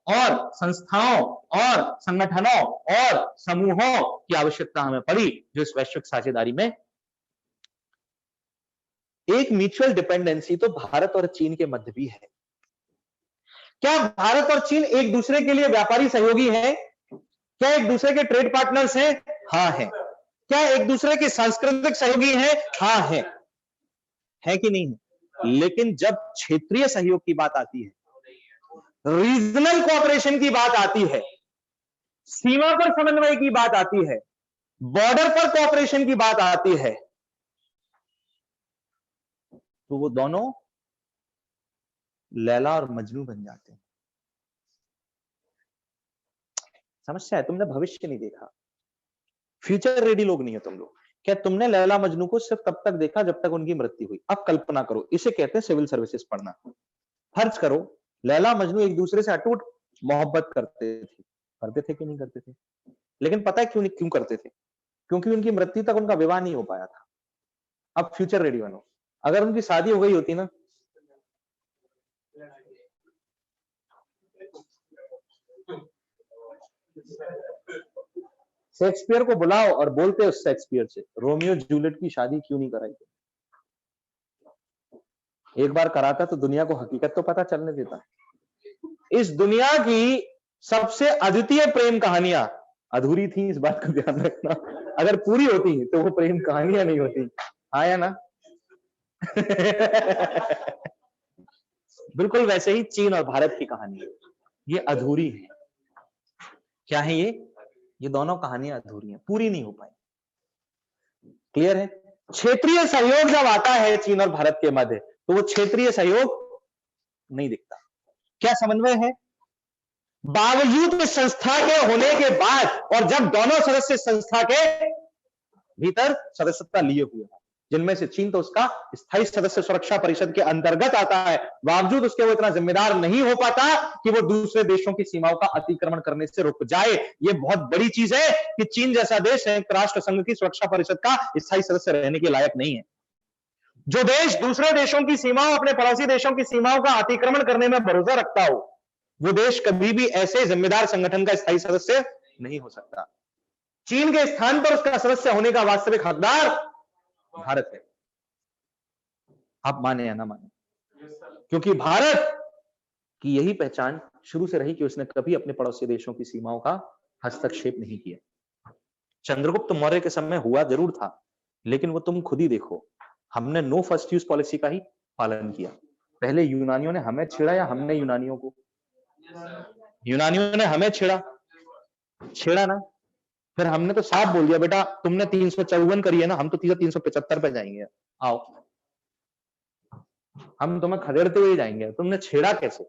और संस्थाओं और संगठनों और समूहों की आवश्यकता हमें पड़ी जो इस वैश्विक साझेदारी में, एक म्यूचुअल डिपेंडेंसी तो भारत और चीन के मध्य भी है। क्या भारत और चीन एक दूसरे के लिए व्यापारी सहयोगी हैं? क्या एक दूसरे के ट्रेड पार्टनर्स हैं? हाँ है। क्या एक दूसरे के सांस्कृतिक सहयोगी हैं? हाँ है कि नहीं है? लेकिन जब क्षेत्रीय सहयोग की बात आती है, रीजनल कोऑपरेशन की बात आती है, सीमा पर समन्वय की बात आती है, बॉर्डर पर कोऑपरेशन की बात आती है, तो वो दोनों लैला और मजनू बन जाते हैं। समस्या है, तुमने भविष्य नहीं देखा, फ्यूचर रेडी लोग नहीं हो तुम लोग। क्या तुमने लैला मजनू को सिर्फ तब तक देखा जब तक उनकी मृत्यु हुई? अब कल्पना करो, इसे कहते हैं सिविल सर्विसेज पढ़ना। फर्ज करो लैला मजनू एक दूसरे से अटूट मोहब्बत करते थे कि नहीं करते थे? लेकिन पता है क्यों करते थे? क्योंकि उनकी मृत्यु तक उनका विवाह नहीं हो पाया था। अब फ्यूचर रेडी बनो, अगर उनकी शादी हो गई होती ना, शेक्सपियर को बुलाओ और बोलते उस शेक्सपियर से, रोमियो जूलियट की शादी क्यों नहीं कराई? एक बार कराता तो दुनिया को हकीकत तो पता चलने देता। इस दुनिया की सबसे अद्वितीय प्रेम कहानियां अधूरी थी, इस बात का ध्यान रखना। अगर पूरी होती तो वो प्रेम कहानियां नहीं होती, आया ना? बिल्कुल वैसे ही चीन और भारत की कहानी, ये अधूरी है। क्या है ये दोनों कहानियां अधूरी हैं, पूरी नहीं हो पाई। क्लियर है? क्षेत्रीय सहयोग जब आता है चीन और भारत के मध्य, तो वो क्षेत्रीय सहयोग नहीं दिखता। क्या समन्वय है? बावजूद इस संस्था के होने के बाद, और जब दोनों सदस्य संस्था के भीतर सदस्यता लिए हुए हैं, जिनमें से चीन तो उसका स्थायी सदस्य सुरक्षा परिषद के अंतर्गत आता है, बावजूद उसके वो इतना जिम्मेदार नहीं हो पाता कि वो दूसरे देशों की सीमाओं का अतिक्रमण करने से रुक जाए। ये बहुत बड़ी चीज है कि चीन जैसा देश संयुक्त राष्ट्र संघ की सुरक्षा परिषद का स्थायी सदस्य रहने के लायक नहीं है। जो देश दूसरे देशों की सीमाओं, अपने पड़ोसी देशों की सीमाओं का अतिक्रमण करने में भरोसा रखता हो, वो देश कभी भी ऐसे जिम्मेदार संगठन का स्थायी सदस्य नहीं हो सकता। चीन के स्थान पर उसका सदस्य होने का वास्तविक हकदार भारत है। आप माने या ना माने, क्योंकि भारत की यही पहचान शुरू से रही कि उसने कभी अपने पड़ोसी देशों की सीमाओं का हस्तक्षेप नहीं किया। चंद्रगुप्त मौर्य के समय हुआ जरूर था, लेकिन वो तुम खुद ही देखो, हमने नो फर्स्ट यूज पॉलिसी का ही पालन किया। पहले यूनानियों ने हमें छेड़ा या हमने यूनानियों को? यूनानियों ने हमें छेड़ा ना। फिर हमने तो साफ बोल दिया, बेटा तुमने 354 करी है ना, हम तो 375 पे जाएंगे, आओ हम तुम्हें खदेड़ते हुए जाएंगे, तुमने छेड़ा कैसे?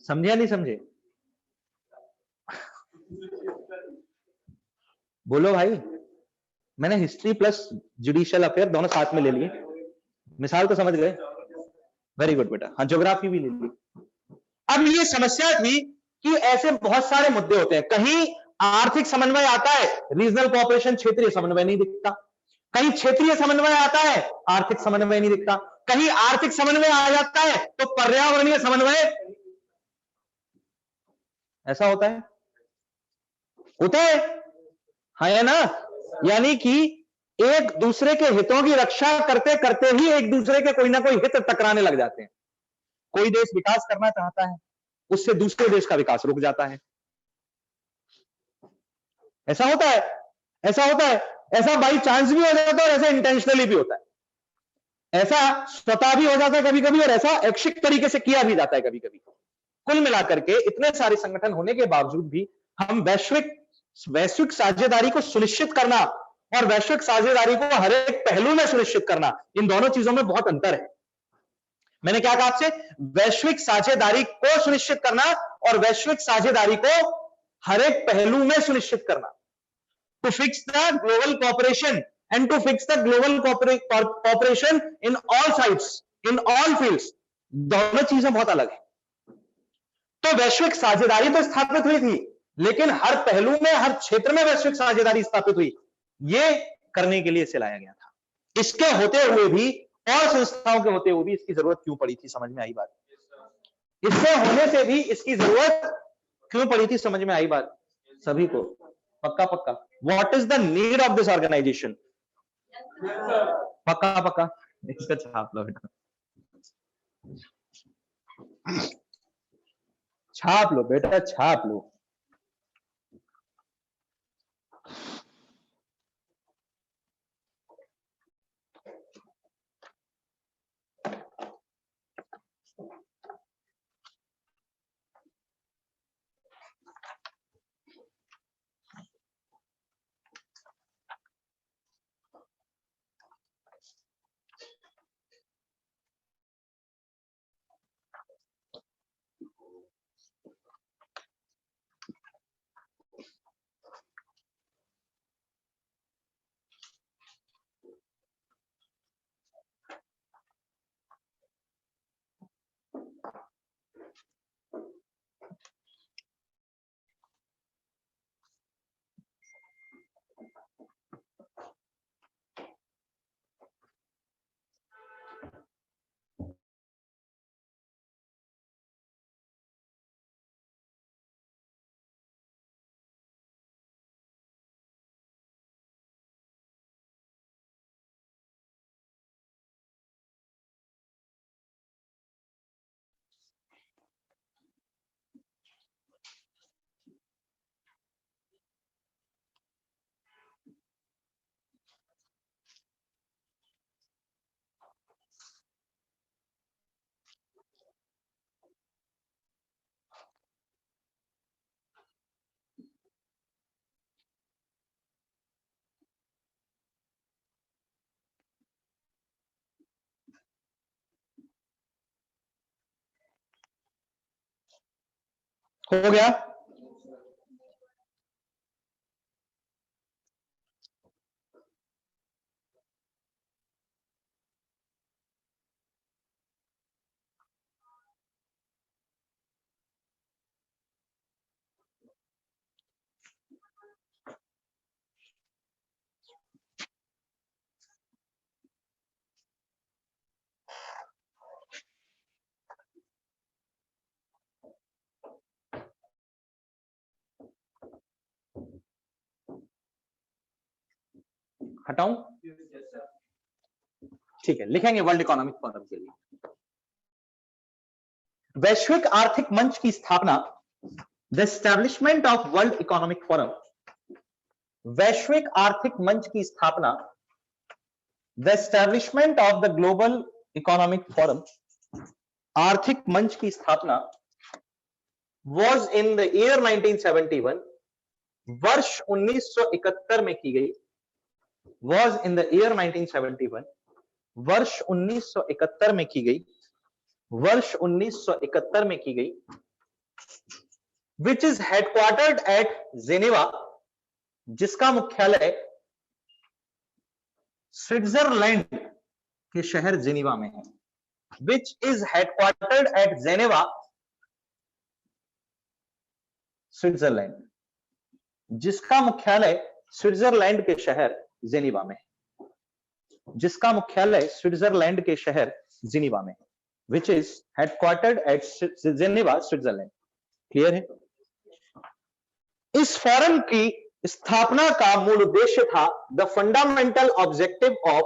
समझे नहीं समझे? बोलो भाई। मैंने हिस्ट्री प्लस जुडिशियल अफेयर दोनों साथ में ले लिए, मिसाल तो समझ गए? वेरी गुड बेटा। हाँ, ज्योग्राफी भी ले ली। अब ये समस्या थी कि ऐसे बहुत सारे मुद्दे होते हैं, कहीं आर्थिक समन्वय आता है, रीजनल कोऑपरेशन क्षेत्रीय समन्वय नहीं दिखता, कहीं क्षेत्रीय समन्वय आता है, आर्थिक समन्वय नहीं दिखता, कहीं आर्थिक समन्वय आ जाता है तो पर्यावरणीय समन्वय, ऐसा होता है हाँ या ना? यानी कि एक दूसरे के हितों की रक्षा करते करते ही एक दूसरे के कोई ना कोई हित टकराने लग जाते हैं। कोई देश विकास करना चाहता है, उससे दूसरे देश का विकास रुक जाता है। ऐसा होता है, ऐसा बाई चांस भी हो जाता है और ऐसा इंटेंशनली भी होता है। ऐसा स्वतः भी हो जाता है कभी कभी, और ऐसा ऐच्छिक तरीके से किया भी जाता है कभी कभी। कुल मिलाकर के इतने सारे संगठन होने के बावजूद भी हम वैश्विक साझेदारी को सुनिश्चित करना और वैश्विक साझेदारी को हर एक पहलू में सुनिश्चित करना, इन दोनों चीजों में बहुत अंतर है। मैंने क्या कहा आपसे? वैश्विक साझेदारी को सुनिश्चित करना और वैश्विक साझेदारी को हर एक पहलू में सुनिश्चित करना। To fix the global cooperation and to fix the global cooperation in all sides, in all fields, दोनों चीजें बहुत अलग है। तो वैश्विक साझेदारी तो स्थापित हुई थी, लेकिन हर पहलू में, हर क्षेत्र में वैश्विक साझेदारी स्थापित हुई, ये करने के लिए इसे लाया गया था। इसके होते हुए भी और संस्थाओं के होते हुए भी इसकी जरूरत क्यों पड़ी थी, समझ में आई बात? इससे होने से भी इसकी जरूरत क्यों पड़ी थी, समझ में आई बात सभी को? पक्का पक्का। What is the need of this organisation? पक्का पक्का। इसका छाप लो बेटा, छाप लो बेटा, छाप लो। हो गया? हटाऊं? ठीक है, लिखेंगे वर्ल्ड इकोनॉमिक फोरम के लिए। वैश्विक आर्थिक मंच की स्थापना, the establishment of World Economic forum. वैश्विक आर्थिक मंच की स्थापना, the establishment of the global economic forum, आर्थिक मंच की स्थापना was in the year 1971, वर्ष 1971 में की गई। was in the year 1971, वर्ष 1971 में की गई, वर्ष 1971 में की गई, which is headquartered at Geneva, जिसका मुख्यालय स्विट्जरलैंड के शहर जेनीवा में है। which is headquartered at Geneva, Switzerland, जिसका मुख्यालय स्विट्जरलैंड के शहर जेनीवा में है, जिसका मुख्यालय स्विट्जरलैंड के शहर जेनीवा में है, which is headquartered at Geneva, Switzerland. Clear है? इस फोरम की स्थापना का मूल उद्देश्य था द फंडामेंटल ऑब्जेक्टिव ऑफ,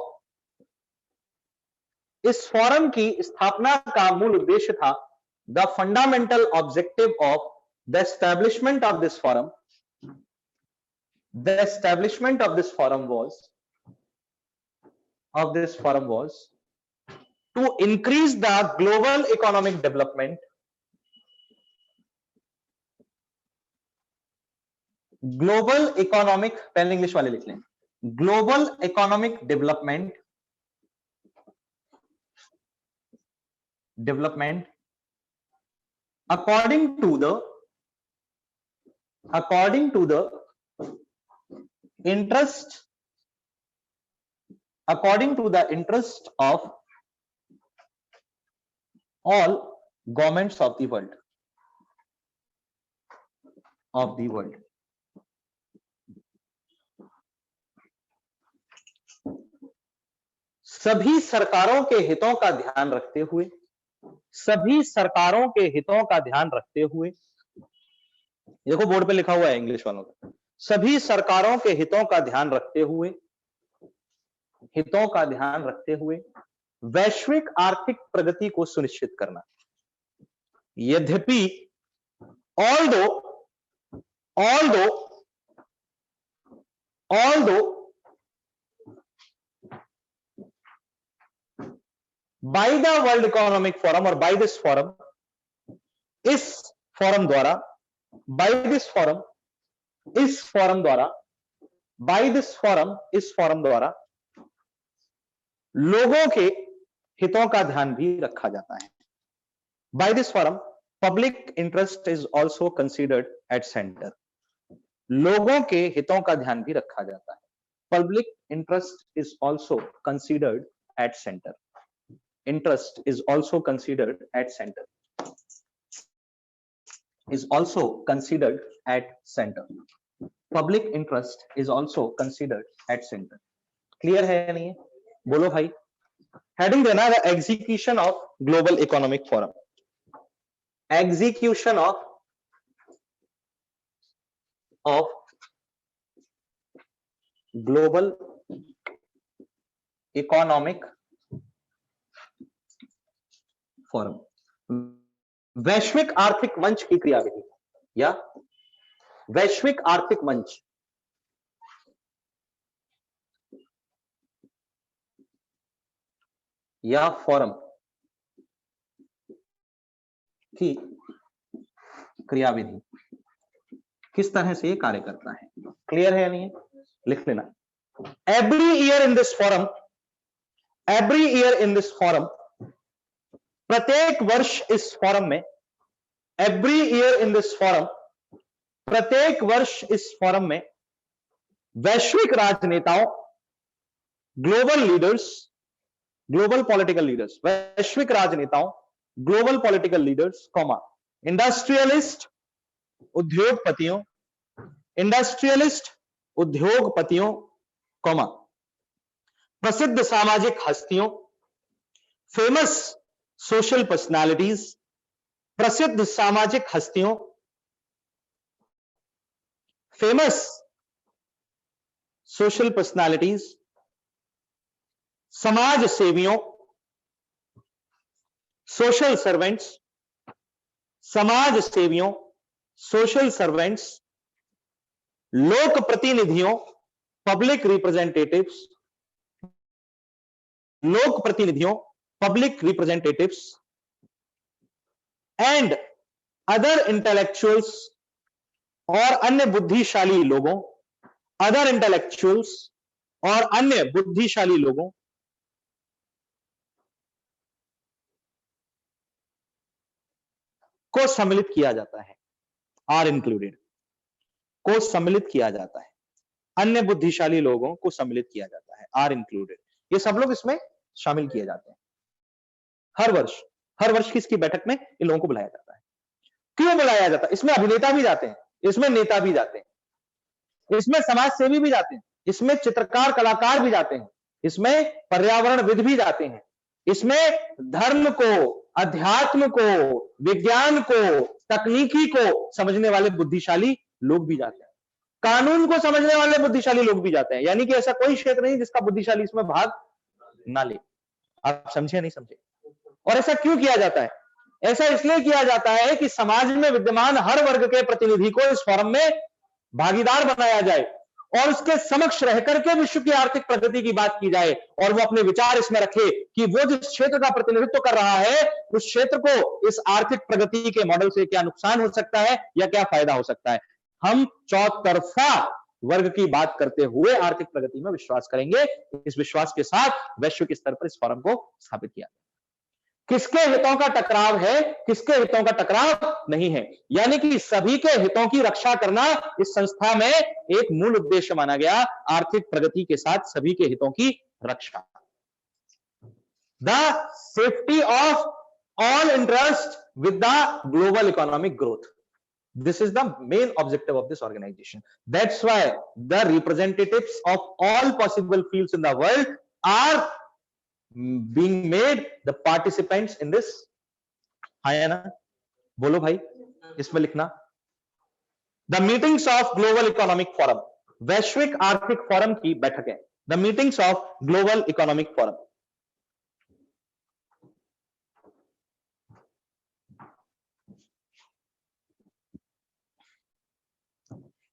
इस फोरम की स्थापना का मूल उद्देश्य था the fundamental objective of the establishment of this forum, the establishment of this forum was to increase the global economic development, global economic, पहले इंग्लिश वाले लिख लें, global economic development according to the interest of all governments of the world, सभी सरकारों के हितों का ध्यान रखते हुए, सभी सरकारों के हितों का ध्यान रखते हुए, देखो बोर्ड पे लिखा हुआ है इंग्लिश वालों का, सभी सरकारों के हितों का ध्यान रखते हुए, हितों का ध्यान रखते हुए वैश्विक आर्थिक प्रगति को सुनिश्चित करना। यद्यपि although by the world Economic forum, और बाय दिस फोरम, इस फोरम द्वारा, बाय दिस फोरम, इस फोरम द्वारा, बाय दिस फोरम, इस फोरम द्वारा लोगों के हितों का ध्यान भी रखा जाता है। By this forum public interest is also considered at centre, लोगों के हितों का ध्यान भी रखा जाता है। Public interest is also considered at centre, interest is also considered at center, is also considered at center, public interest is also considered at center। Clear है या नहीं है? बोलो भाई। हेडिंग देना है execution of global economic forum, execution of global economic forum. वैश्विक आर्थिक मंच की क्रियाविधि या वैश्विक आर्थिक मंच, या फोरम की क्रियाविधि किस तरह से ये कार्य करता है। क्लियर है या नहीं है? लिख लेना। Every year in this forum, every year in this forum, प्रत्येक वर्ष इस फोरम में every year in this forum, प्रत्येक वर्ष इस फोरम में वैश्विक राजनेताओं, global leaders, global political leaders, वैश्विक राजनेताओं, global political leaders, comma, industrialist, उद्योगपतियों, इंडस्ट्रियलिस्ट, उद्योगपतियों, कॉमा, प्रसिद्ध सामाजिक हस्तियों, फेमस सोशल पर्सनालिटीज, प्रसिद्ध सामाजिक हस्तियों, फेमस सोशल पर्सनालिटीज, समाज सेवियों, सोशल सर्वेंट्स, समाज सेवियों, सोशल सर्वेंट्स, लोक प्रतिनिधियों, पब्लिक रिप्रेजेंटेटिव्स, लोक प्रतिनिधियों, public representatives, and other intellectuals, और अन्य बुद्धिशाली लोगों, अदर इंटेलेक्चुअल्स और अन्य बुद्धिशाली लोगों को सम्मिलित किया जाता है, आर इंक्लूडेड, को सम्मिलित किया जाता है, अन्य बुद्धिशाली लोगों को सम्मिलित किया जाता है, आर इंक्लूडेड, ये सब लोग इसमें शामिल किए जाते हैं। हर वर्ष की इसकी बैठक में इन लोगों को बुलाया जाता है। क्यों बुलाया जाता है? इसमें अभिनेता भी जाते हैं, इसमें नेता भी जाते हैं, इसमें समाज सेवी भी जाते हैं, इसमें चित्रकार कलाकार भी जाते हैं, इसमें पर्यावरणविद भी जाते हैं, इसमें धर्म को, अध्यात्म को, विज्ञान को, तकनीकी को समझने वाले बुद्धिशाली लोग भी जाते हैं, कानून को समझने वाले बुद्धिशाली लोग भी जाते हैं। यानी कि ऐसा कोई क्षेत्र नहीं जिसका बुद्धिशाली इसमें भाग ना ले। आप समझे नहीं समझे? और ऐसा क्यों किया जाता है? ऐसा इसलिए किया जाता है कि समाज में विद्यमान हर वर्ग के प्रतिनिधि को इस फोरम में भागीदार बनाया जाए और उसके समक्ष रहकर के विश्व की आर्थिक प्रगति की बात की जाए और वो अपने विचार इसमें रखे कि वो जिस क्षेत्र का प्रतिनिधित्व कर रहा है उस क्षेत्र को इस आर्थिक प्रगति के मॉडल से क्या नुकसान हो सकता है या क्या फायदा हो सकता है। हम चौतरफा वर्ग की बात करते हुए आर्थिक प्रगति में विश्वास करेंगे। इस विश्वास के साथ वैश्विक स्तर पर इस फोरम को स्थापित किया। किसके हितों का टकराव है, किसके हितों का टकराव नहीं है, यानी कि सभी के हितों की रक्षा करना इस संस्था में एक मूल उद्देश्य माना गया। आर्थिक प्रगति के साथ सभी के हितों की रक्षा, the safety of all interest with the global economic growth. This is the main objective of this organization. That's why the representatives of all possible fields in the world are being made the participants in this. है ना? बोलो भाई, इसमें लिखना the meetings of global economic forum, वैश्विक आर्थिक forum की बैठक है, the meetings of global economic forum.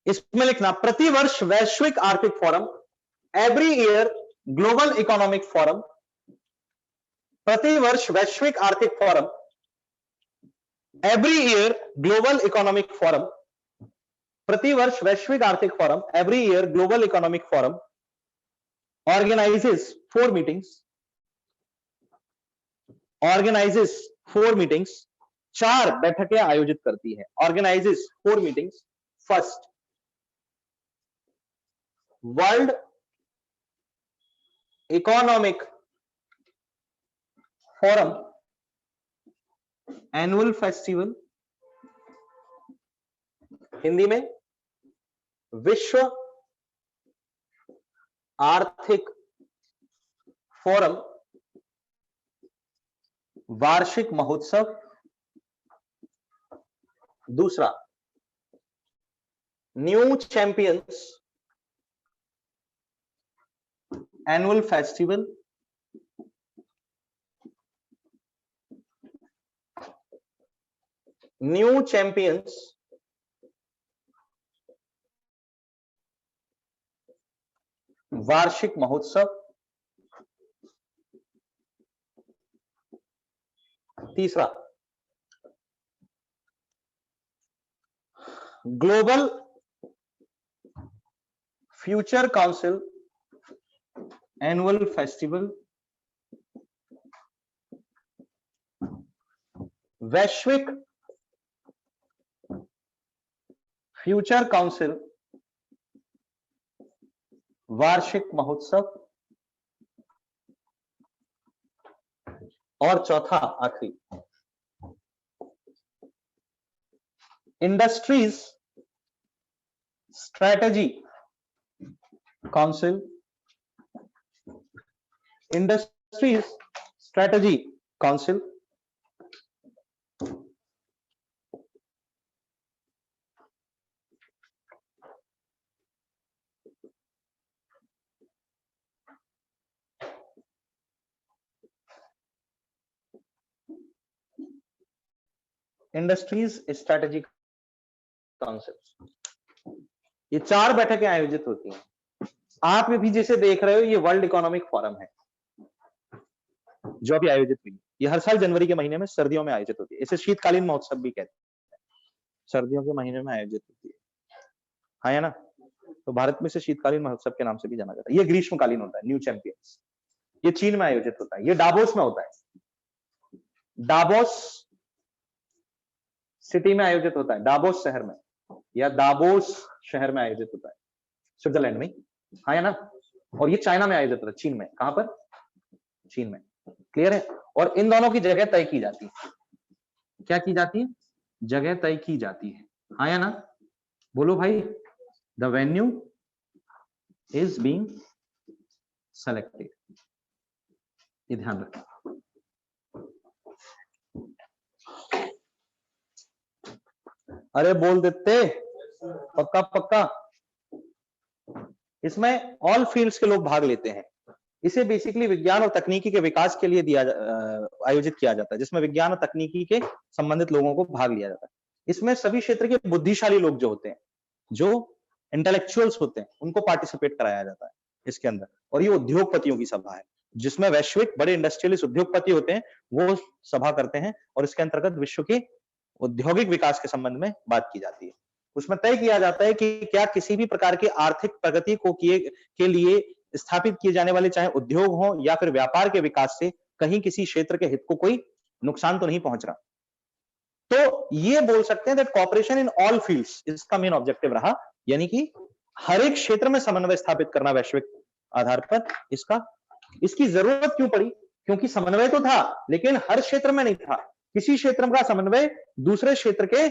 इसमें लिखना प्रतिवर्ष वैश्विक आर्थिक forum, every year global economic forum, प्रतिवर्ष वैश्विक आर्थिक forum, every year global economic forum, प्रतिवर्ष वैश्विक आर्थिक forum, every year global economic forum organises 4 meetings, organises 4 meetings, 4 बैठकें आयोजित करती है, organises 4 meetings. First, world Economic forum annual festival, Hindi में विश्व आर्थिक फोरम वार्षिक महोत्सव. दूसरा, new champions annual festival, new champions वार्षिक महोत्सव. तीसरा, global future council annual festival, वैश्विक फ्यूचर काउंसिल वार्षिक महोत्सव, और चौथा आखिरी industries strategy council, industries strategy council. Industries strategy council, ये 4 बैठकें आयोजित होती हैं। आप भी जिसे देख रहे हो ये वर्ल्ड इकोनॉमिक फोरम है जो अभी आयोजित हुई। ये हर साल जनवरी के महीने में सर्दियों में आयोजित होती है। इसे शीतकालीन महोत्सव भी कहते हैं, सर्दियों के महीने में आयोजित होती है। हाँ या ना? तो भारत में इसे शीतकालीन महोत्सव के नाम से भी जाना जाता है। ये ग्रीष्मकालीन होता है, न्यू चैंपियंस। ये चीन में आयोजित होता है, ये डावोस में होता है। डावोस सिटी में आयोजित होता है, डावोस शहर में, या दावोस शहर में आयोजित होता है, स्विट्जरलैंड में। हाँ या ना? और ये चाइना में आयोजित होता है, चीन में। कहां पर? चीन में। क्लियर है? और इन दोनों की जगह तय की जाती है। क्या की जाती है? जगह तय की जाती है। हाँ या ना? बोलो भाई। The venue is being selected. ये ध्यान रखना। अरे बोल देते, पक्का पक्का। इसमें ऑल फील्ड्स के लोग भाग लेते हैं। इसे बेसिकली विज्ञान और तकनीकी के विकास के लिए आयोजित किया जाता है, जिसमें विज्ञान और तकनीकी के संबंधित लोगों को भाग लिया जाता है। इसमें सभी क्षेत्र के बुद्धिशाली लोग जो होते हैं, जो इंटेलेक्चुअल्स होते हैं, उनको पार्टिसिपेट कराया जाता है इसके अंदर। और ये उद्योगपतियों की सभा है, जिसमें वैश्विक बड़े इंडस्ट्रियलिस्ट उद्योगपति होते हैं, वो सभा करते हैं और इसके अंतर्गत विश्व के औद्योगिक विकास के संबंध में बात की जाती है। उसमें तय किया जाता है कि क्या किसी भी प्रकार की आर्थिक प्रगति को के लिए स्थापित किए जाने वाले चाहे उद्योग हो या फिर व्यापार के विकास से कहीं किसी क्षेत्र के हित को कोई नुकसान तो नहीं पहुंच रहा। तो ये बोल सकते हैं that corporation in all fields इसका मेन ऑब्जेक्टिव रहा, यानी कि हर एक क्षेत्र में समन्वय स्थापित करना वैश्विक आधार पर। इसकी जरूरत क्यों पड़ी? क्योंकि समन्वय तो था, लेकिन हर क्षेत्र में नहीं था। किसी क्षेत्र का समन्वय दूसरे क्षेत्र के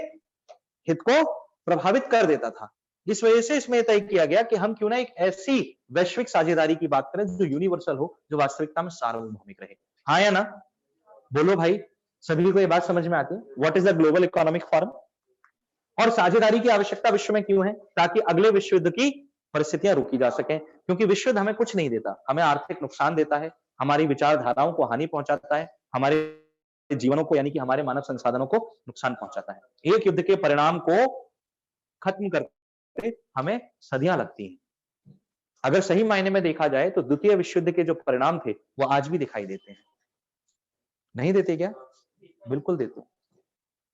हित को प्रभावित कर देता था। जिस वजह से इसमें तय किया गया कि हम क्यों ना एक ऐसी वैश्विक साझेदारी की बात करें जो यूनिवर्सल हो, जो वास्तविकता में सार्वभौमिक रहे। हाँ या ना? बोलो भाई। सभी को ये बात समझ में आती है? What is the global economic forum? और साझेदारी की आवश्यकता विश्व में क्यों है? ताकि अगले विश्व युद्ध की परिस्थितियां रोकी जा सकें। क्योंकि विश्व युद्ध हमें कुछ नहीं देता, हमें आर्थिक नुकसान देता है, हमारी विचारधाराओं को हानि पहुंचाता है, हमारे जीवनों को यानी कि हमारे मानव संसाधनों को नुकसान पहुंचाता है। एक युद्ध के परिणाम को खत्म करते हमें सदियां लगती हैं। अगर सही मायने में देखा जाए तो द्वितीय विश्व युद्ध के जो परिणाम थे वो आज भी दिखाई देते हैं। नहीं देते क्या? बिल्कुल देते।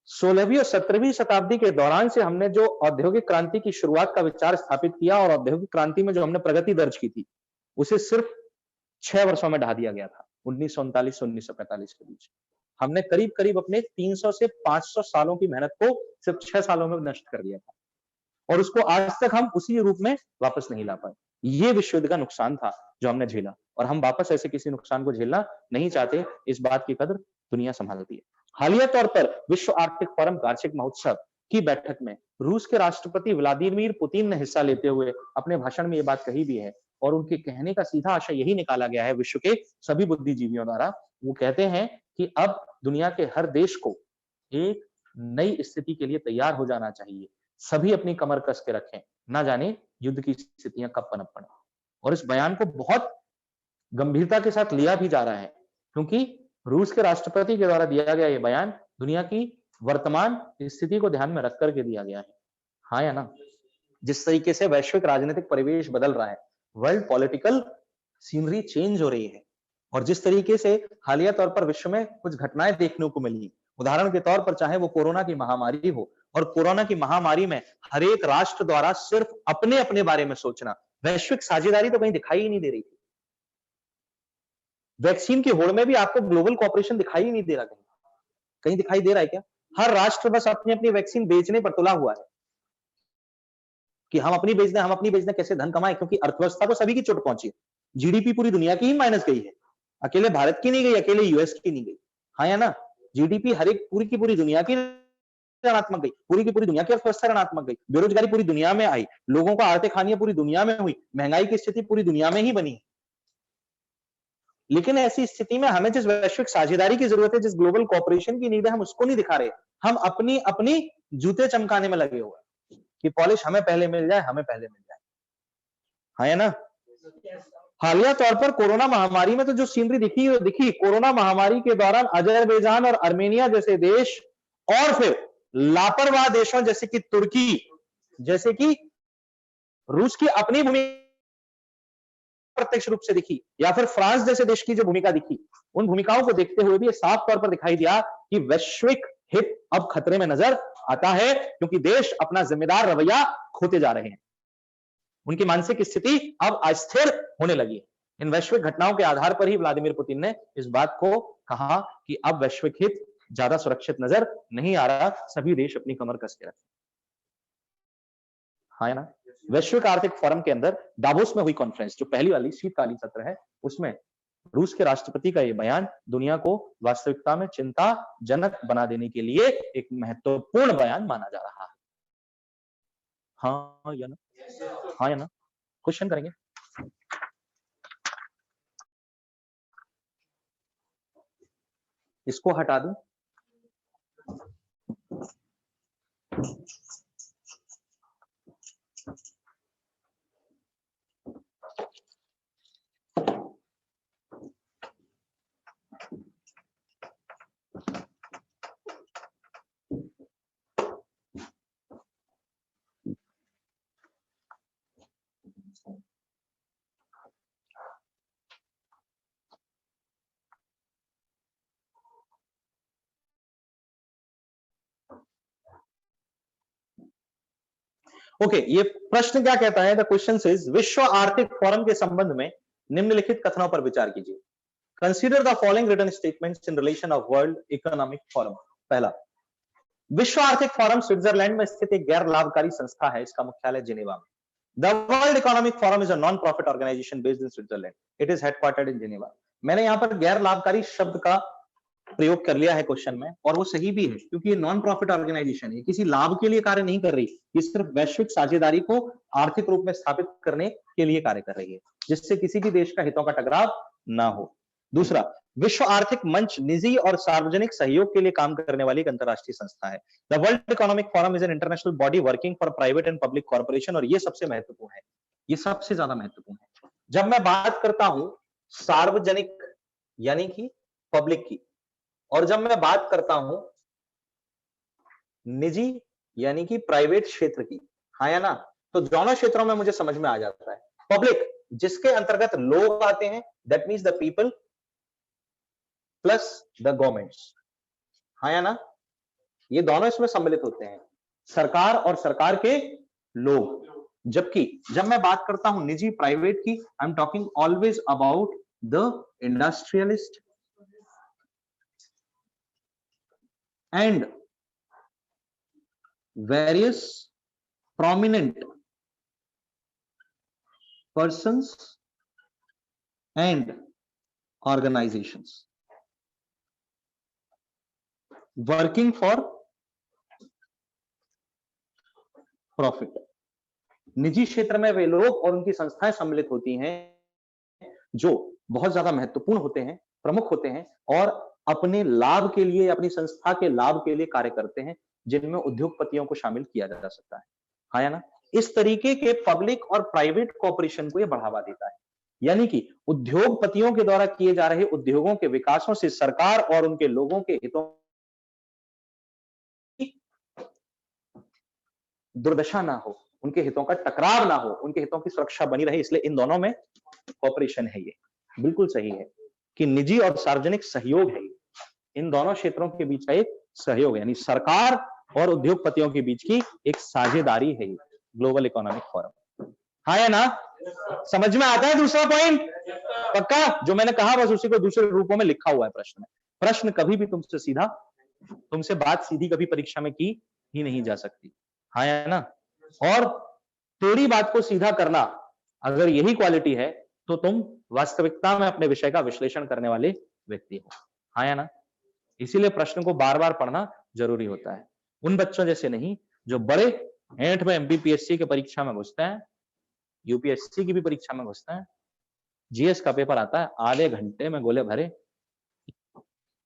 16वीं और 17वीं शताब्दी के दौरान से हमने जो औद्योगिक क्रांति की शुरुआत का विचार स्थापित किया और औद्योगिक क्रांति में जो हमने प्रगति दर्ज की थी, उसे सिर्फ 6 वर्षों में ढा दिया गया था, 1939 से 1945 के बीच। हमने करीब करीब अपने 300 से 500 सालों की मेहनत को सिर्फ 6 सालों में नष्ट कर दिया था, और उसको आज तक हम उसी रूप में वापस नहीं ला पाए। ये विश्व युद्ध का नुकसान था जो हमने झेला, और हम वापस ऐसे किसी नुकसान को झेलना नहीं चाहते। इस बात की कदर दुनिया संभालती है। हालिया तौर पर विश्व आर्थिक फोरम वार्षिक महोत्सव की बैठक में रूस के राष्ट्रपति व्लादिमीर पुतिन ने हिस्सा लेते हुए अपने भाषण में ये बात कही भी है, और उनके कहने का सीधा आशय यही निकाला गया है विश्व के सभी बुद्धिजीवियों द्वारा। वो कहते हैं कि अब दुनिया के हर देश को एक नई स्थिति के लिए तैयार हो जाना चाहिए। सभी अपनी कमर कस के रखें, ना जाने युद्ध की स्थितियां कब पनप पड़े। और इस बयान को बहुत गंभीरता के साथ लिया भी जा रहा है, क्योंकि रूस के राष्ट्रपति के द्वारा दिया गया यह बयान दुनिया की वर्तमान स्थिति को ध्यान में रख करके दिया गया है। हाँ या ना? जिस तरीके से वैश्विक राजनीतिक परिवेश बदल रहा है, वर्ल्ड पॉलिटिकल सीनरी चेंज हो रही है, और जिस तरीके से हालिया तौर पर विश्व में कुछ घटनाएं देखने को मिली, उदाहरण के तौर पर चाहे वो कोरोना की महामारी हो, और कोरोना की महामारी में हर एक राष्ट्र द्वारा सिर्फ अपने अपने बारे में सोचना, वैश्विक साझेदारी तो कहीं दिखाई ही नहीं दे रही थी। वैक्सीन की होड़ में भी आपको ग्लोबल कॉपरेशन दिखाई ही नहीं दे रहा। कहीं दिखाई दे रहा है क्या? हर राष्ट्र बस अपनी अपनी वैक्सीन बेचने पर तुला हुआ है। कि हम अपनी बेच दें कैसे धन कमाएं, क्योंकि अर्थव्यवस्था को सभी की चोट पहुंची है। जीडीपी पूरी दुनिया की ही माइनस गई है, अकेले भारत की नहीं गई, अकेले यूएस की नहीं गई। हाँ या ना? जीडीपी हर एक पूरी की पूरी दुनिया की ऋणात्मक गई, पूरी की पूरी दुनिया की अर्थव्यवस्था ऋणात्मक गई, बेरोजगारी पूरी दुनिया में आई, लोगों को आर्थिक हानियां पूरी दुनिया में हुई, महंगाई की स्थिति पूरी दुनिया में ही बनी। लेकिन ऐसी स्थिति में हमें जिस वैश्विक साझेदारी की जरूरत है, जिस ग्लोबल कॉपरेशन की नीड है, हम उसको नहीं दिखा रहे। हम अपनी अपनी जूते चमकाने में लगे हुए हैं कि पॉलिश हमें पहले मिल जाए, हमें पहले मिल जाए। हाँ या ना? हालिया तौर पर कोरोना महामारी में तो जो सीनरी दिखी कोरोना महामारी के दौरान अजरबैजान और आर्मेनिया जैसे देश, और फिर लापरवाह देशों जैसे कि तुर्की, जैसे कि रूस की अपनी भूमिका प्रत्यक्ष रूप से दिखी, या फिर फ्रांस जैसे देश की जो भूमिका दिखी, उन भूमिकाओं को देखते हुए भी ये साफ तौर पर दिखाई दिया कि वैश्विक हित अब खतरे में नजर आता है, क्योंकि देश अपना जिम्मेदार रवैया खोते जा रहे हैं। उनकी मानसिक स्थिति अब अस्थिर होने लगी है। इन वैश्विक घटनाओं के आधार पर ही व्लादिमीर पुतिन ने इस बात को कहा कि अब वैश्विक हित ज्यादा सुरक्षित नजर नहीं आ रहा, सभी देश अपनी कमर कस के रखें। हाँ ना? वैश्विक आर्थिक फोरम के अंदर दावोस में हुई कॉन्फ्रेंस, जो पहली वाली शीतकालीन सत्र है, उसमें रूस के राष्ट्रपति का यह बयान दुनिया को वास्तविकता में चिंताजनक बना देने के लिए एक महत्वपूर्ण बयान माना जा रहा है। हाँ या ना? हाँ या ना? क्वेश्चन करेंगे? इसको हटा दूं? ओके, ये प्रश्न क्या कहता है? द क्वेश्चन इज, विश्व आर्थिक फोरम के संबंध में निम्नलिखित कथनों पर विचार कीजिए। Consider the following written statements in relation of World Economic Forum. पहला, विश्व आर्थिक फोरम स्विट्जरलैंड में स्थित एक गैर लाभकारी संस्था है, इसका मुख्यालय जिनेवा में। The World Economic Forum is a non profit organisation based in Switzerland, it is headquartered in Geneva. मैंने यहां पर गैर लाभकारी शब्द का प्रयोग कर लिया है क्वेश्चन में, और वो सही भी है, क्योंकि ये नॉन प्रॉफिट ऑर्गेनाइजेशन है, किसी लाभ के लिए कार्य नहीं कर रही, ये सिर्फ वैश्विक साझेदारी को आर्थिक रूप में स्थापित करने के लिए कार्य कर रही है, जिससे किसी भी देश का हितों का टकराव ना हो। दूसरा, विश्व आर्थिक मंच निजी और सार्वजनिक सहयोग के लिए काम करने वाली एक अंतरराष्ट्रीय संस्था है। The World Economic Forum is an international body working for private and public corporation, और ये सबसे महत्वपूर्ण है, ये सबसे ज्यादा महत्वपूर्ण है। जब मैं बात करता हूं सार्वजनिक यानी कि पब्लिक की, और जब मैं बात करता हूं निजी यानी कि प्राइवेट क्षेत्र की, हाँ या ना, तो दोनों क्षेत्रों में मुझे समझ में आ जाता है। पब्लिक जिसके अंतर्गत लोग आते हैं, that means the people plus the governments, हाँ या ना, ये दोनों इसमें सम्मिलित होते हैं, सरकार और सरकार के लोग। जबकि जब मैं बात करता हूं निजी प्राइवेट की, I am talking always about the industrialist and various prominent persons and organizations working for profit। निजी क्षेत्र में वे लोग और उनकी संस्थाएं सम्मिलित होती हैं जो बहुत ज्यादा महत्वपूर्ण होते हैं, प्रमुख होते हैं, और अपने लाभ के लिए, अपनी संस्था के लाभ के लिए कार्य करते हैं, जिनमें उद्योगपतियों को शामिल किया जा सकता है। हाँ या ना? इस तरीके के पब्लिक और प्राइवेट कॉर्पोरेशन को यह बढ़ावा देता है, यानी कि उद्योगपतियों के द्वारा किए जा रहे उद्योगों के विकासों से सरकार और उनके लोगों के हितों की दुर्दशा ना हो, उनके हितों का टकराव ना हो, उनके हितों की सुरक्षा बनी रहे, इसलिए इन दोनों में कॉर्पोरेशन है। ये बिल्कुल सही है कि निजी और सार्वजनिक सहयोग है, इन दोनों क्षेत्रों के बीच का एक सहयोग है, यानी सरकार और उद्योगपतियों के बीच की एक साझेदारी है ग्लोबल इकोनॉमिक फोरम। हाँ या ना? समझ में आता है दूसरा पॉइंट? पक्का? जो मैंने कहा बस उसी को दूसरे रूपों में लिखा हुआ है प्रश्न में। प्रश्न कभी भी तुमसे बात सीधी कभी परीक्षा में की ही नहीं जा सकती। हाँ या ना? और टेढ़ी बात को सीधा करना, अगर यही क्वालिटी है तो तुम वास्तविकता में अपने विषय का विश्लेषण करने वाले व्यक्ति हो। हाँ या ना? इसीलिए प्रश्न को बार-बार पढ़ना जरूरी होता है। उन बच्चों जैसे नहीं जो बड़े ऐंठ में एमपीपीएससी की परीक्षा में घुसते हैं, यूपीएससी की भी परीक्षा में घुसते हैं। जीएस का पेपर आता है, आधे घंटे में गोले भरे,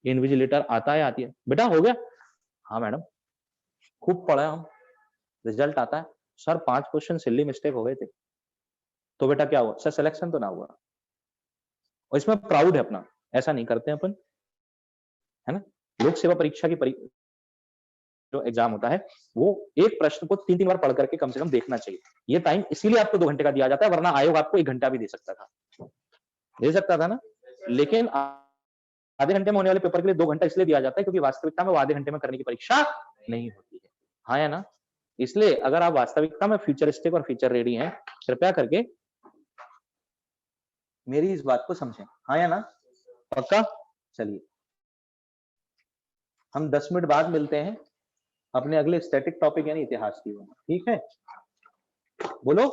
इन्विजिलेटर आता है, आती है, बेटा हो गया? हाँ मैडम, खूब पढ़ा हम, रिजल्ट आता है, सर 5 क्वेश्चन सिली मिस्टेक हो गए थे। तो बेटा क्या हुआ? सर सिलेक्शन तो ना हुआ। और इसमें प्राउड है अपना, ऐसा नहीं करते हैं अपन, है ना? लोक सेवा परीक्षा की जो एग्जाम होता है, वो एक प्रश्न को 3-3 बार पढ़ करके कम से कम देखना चाहिए। ये टाइम इसीलिए आपको 2 घंटे का दिया जाता है, वरना आयोग आपको 1 घंटा भी दे सकता था। दे सकता था ना? लेकिन आधे घंटे में होने वाले पेपर के लिए 2 घंटा इसलिए दिया जाता है क्योंकि वास्तविकता में वो आधे घंटे में करने की परीक्षा नहीं होती है। हाँ या ना? इसलिए अगर आप वास्तविकता में फ्यूचरिस्टिक और फ्यूचर रेडी हैं, कृपया करके मेरी इस बात को समझें। हाँ या ना? पक्का? चलिए, हम 10 मिनट बाद मिलते हैं अपने अगले स्टैटिक टॉपिक यानी इतिहास की। ठीक है? बोलो।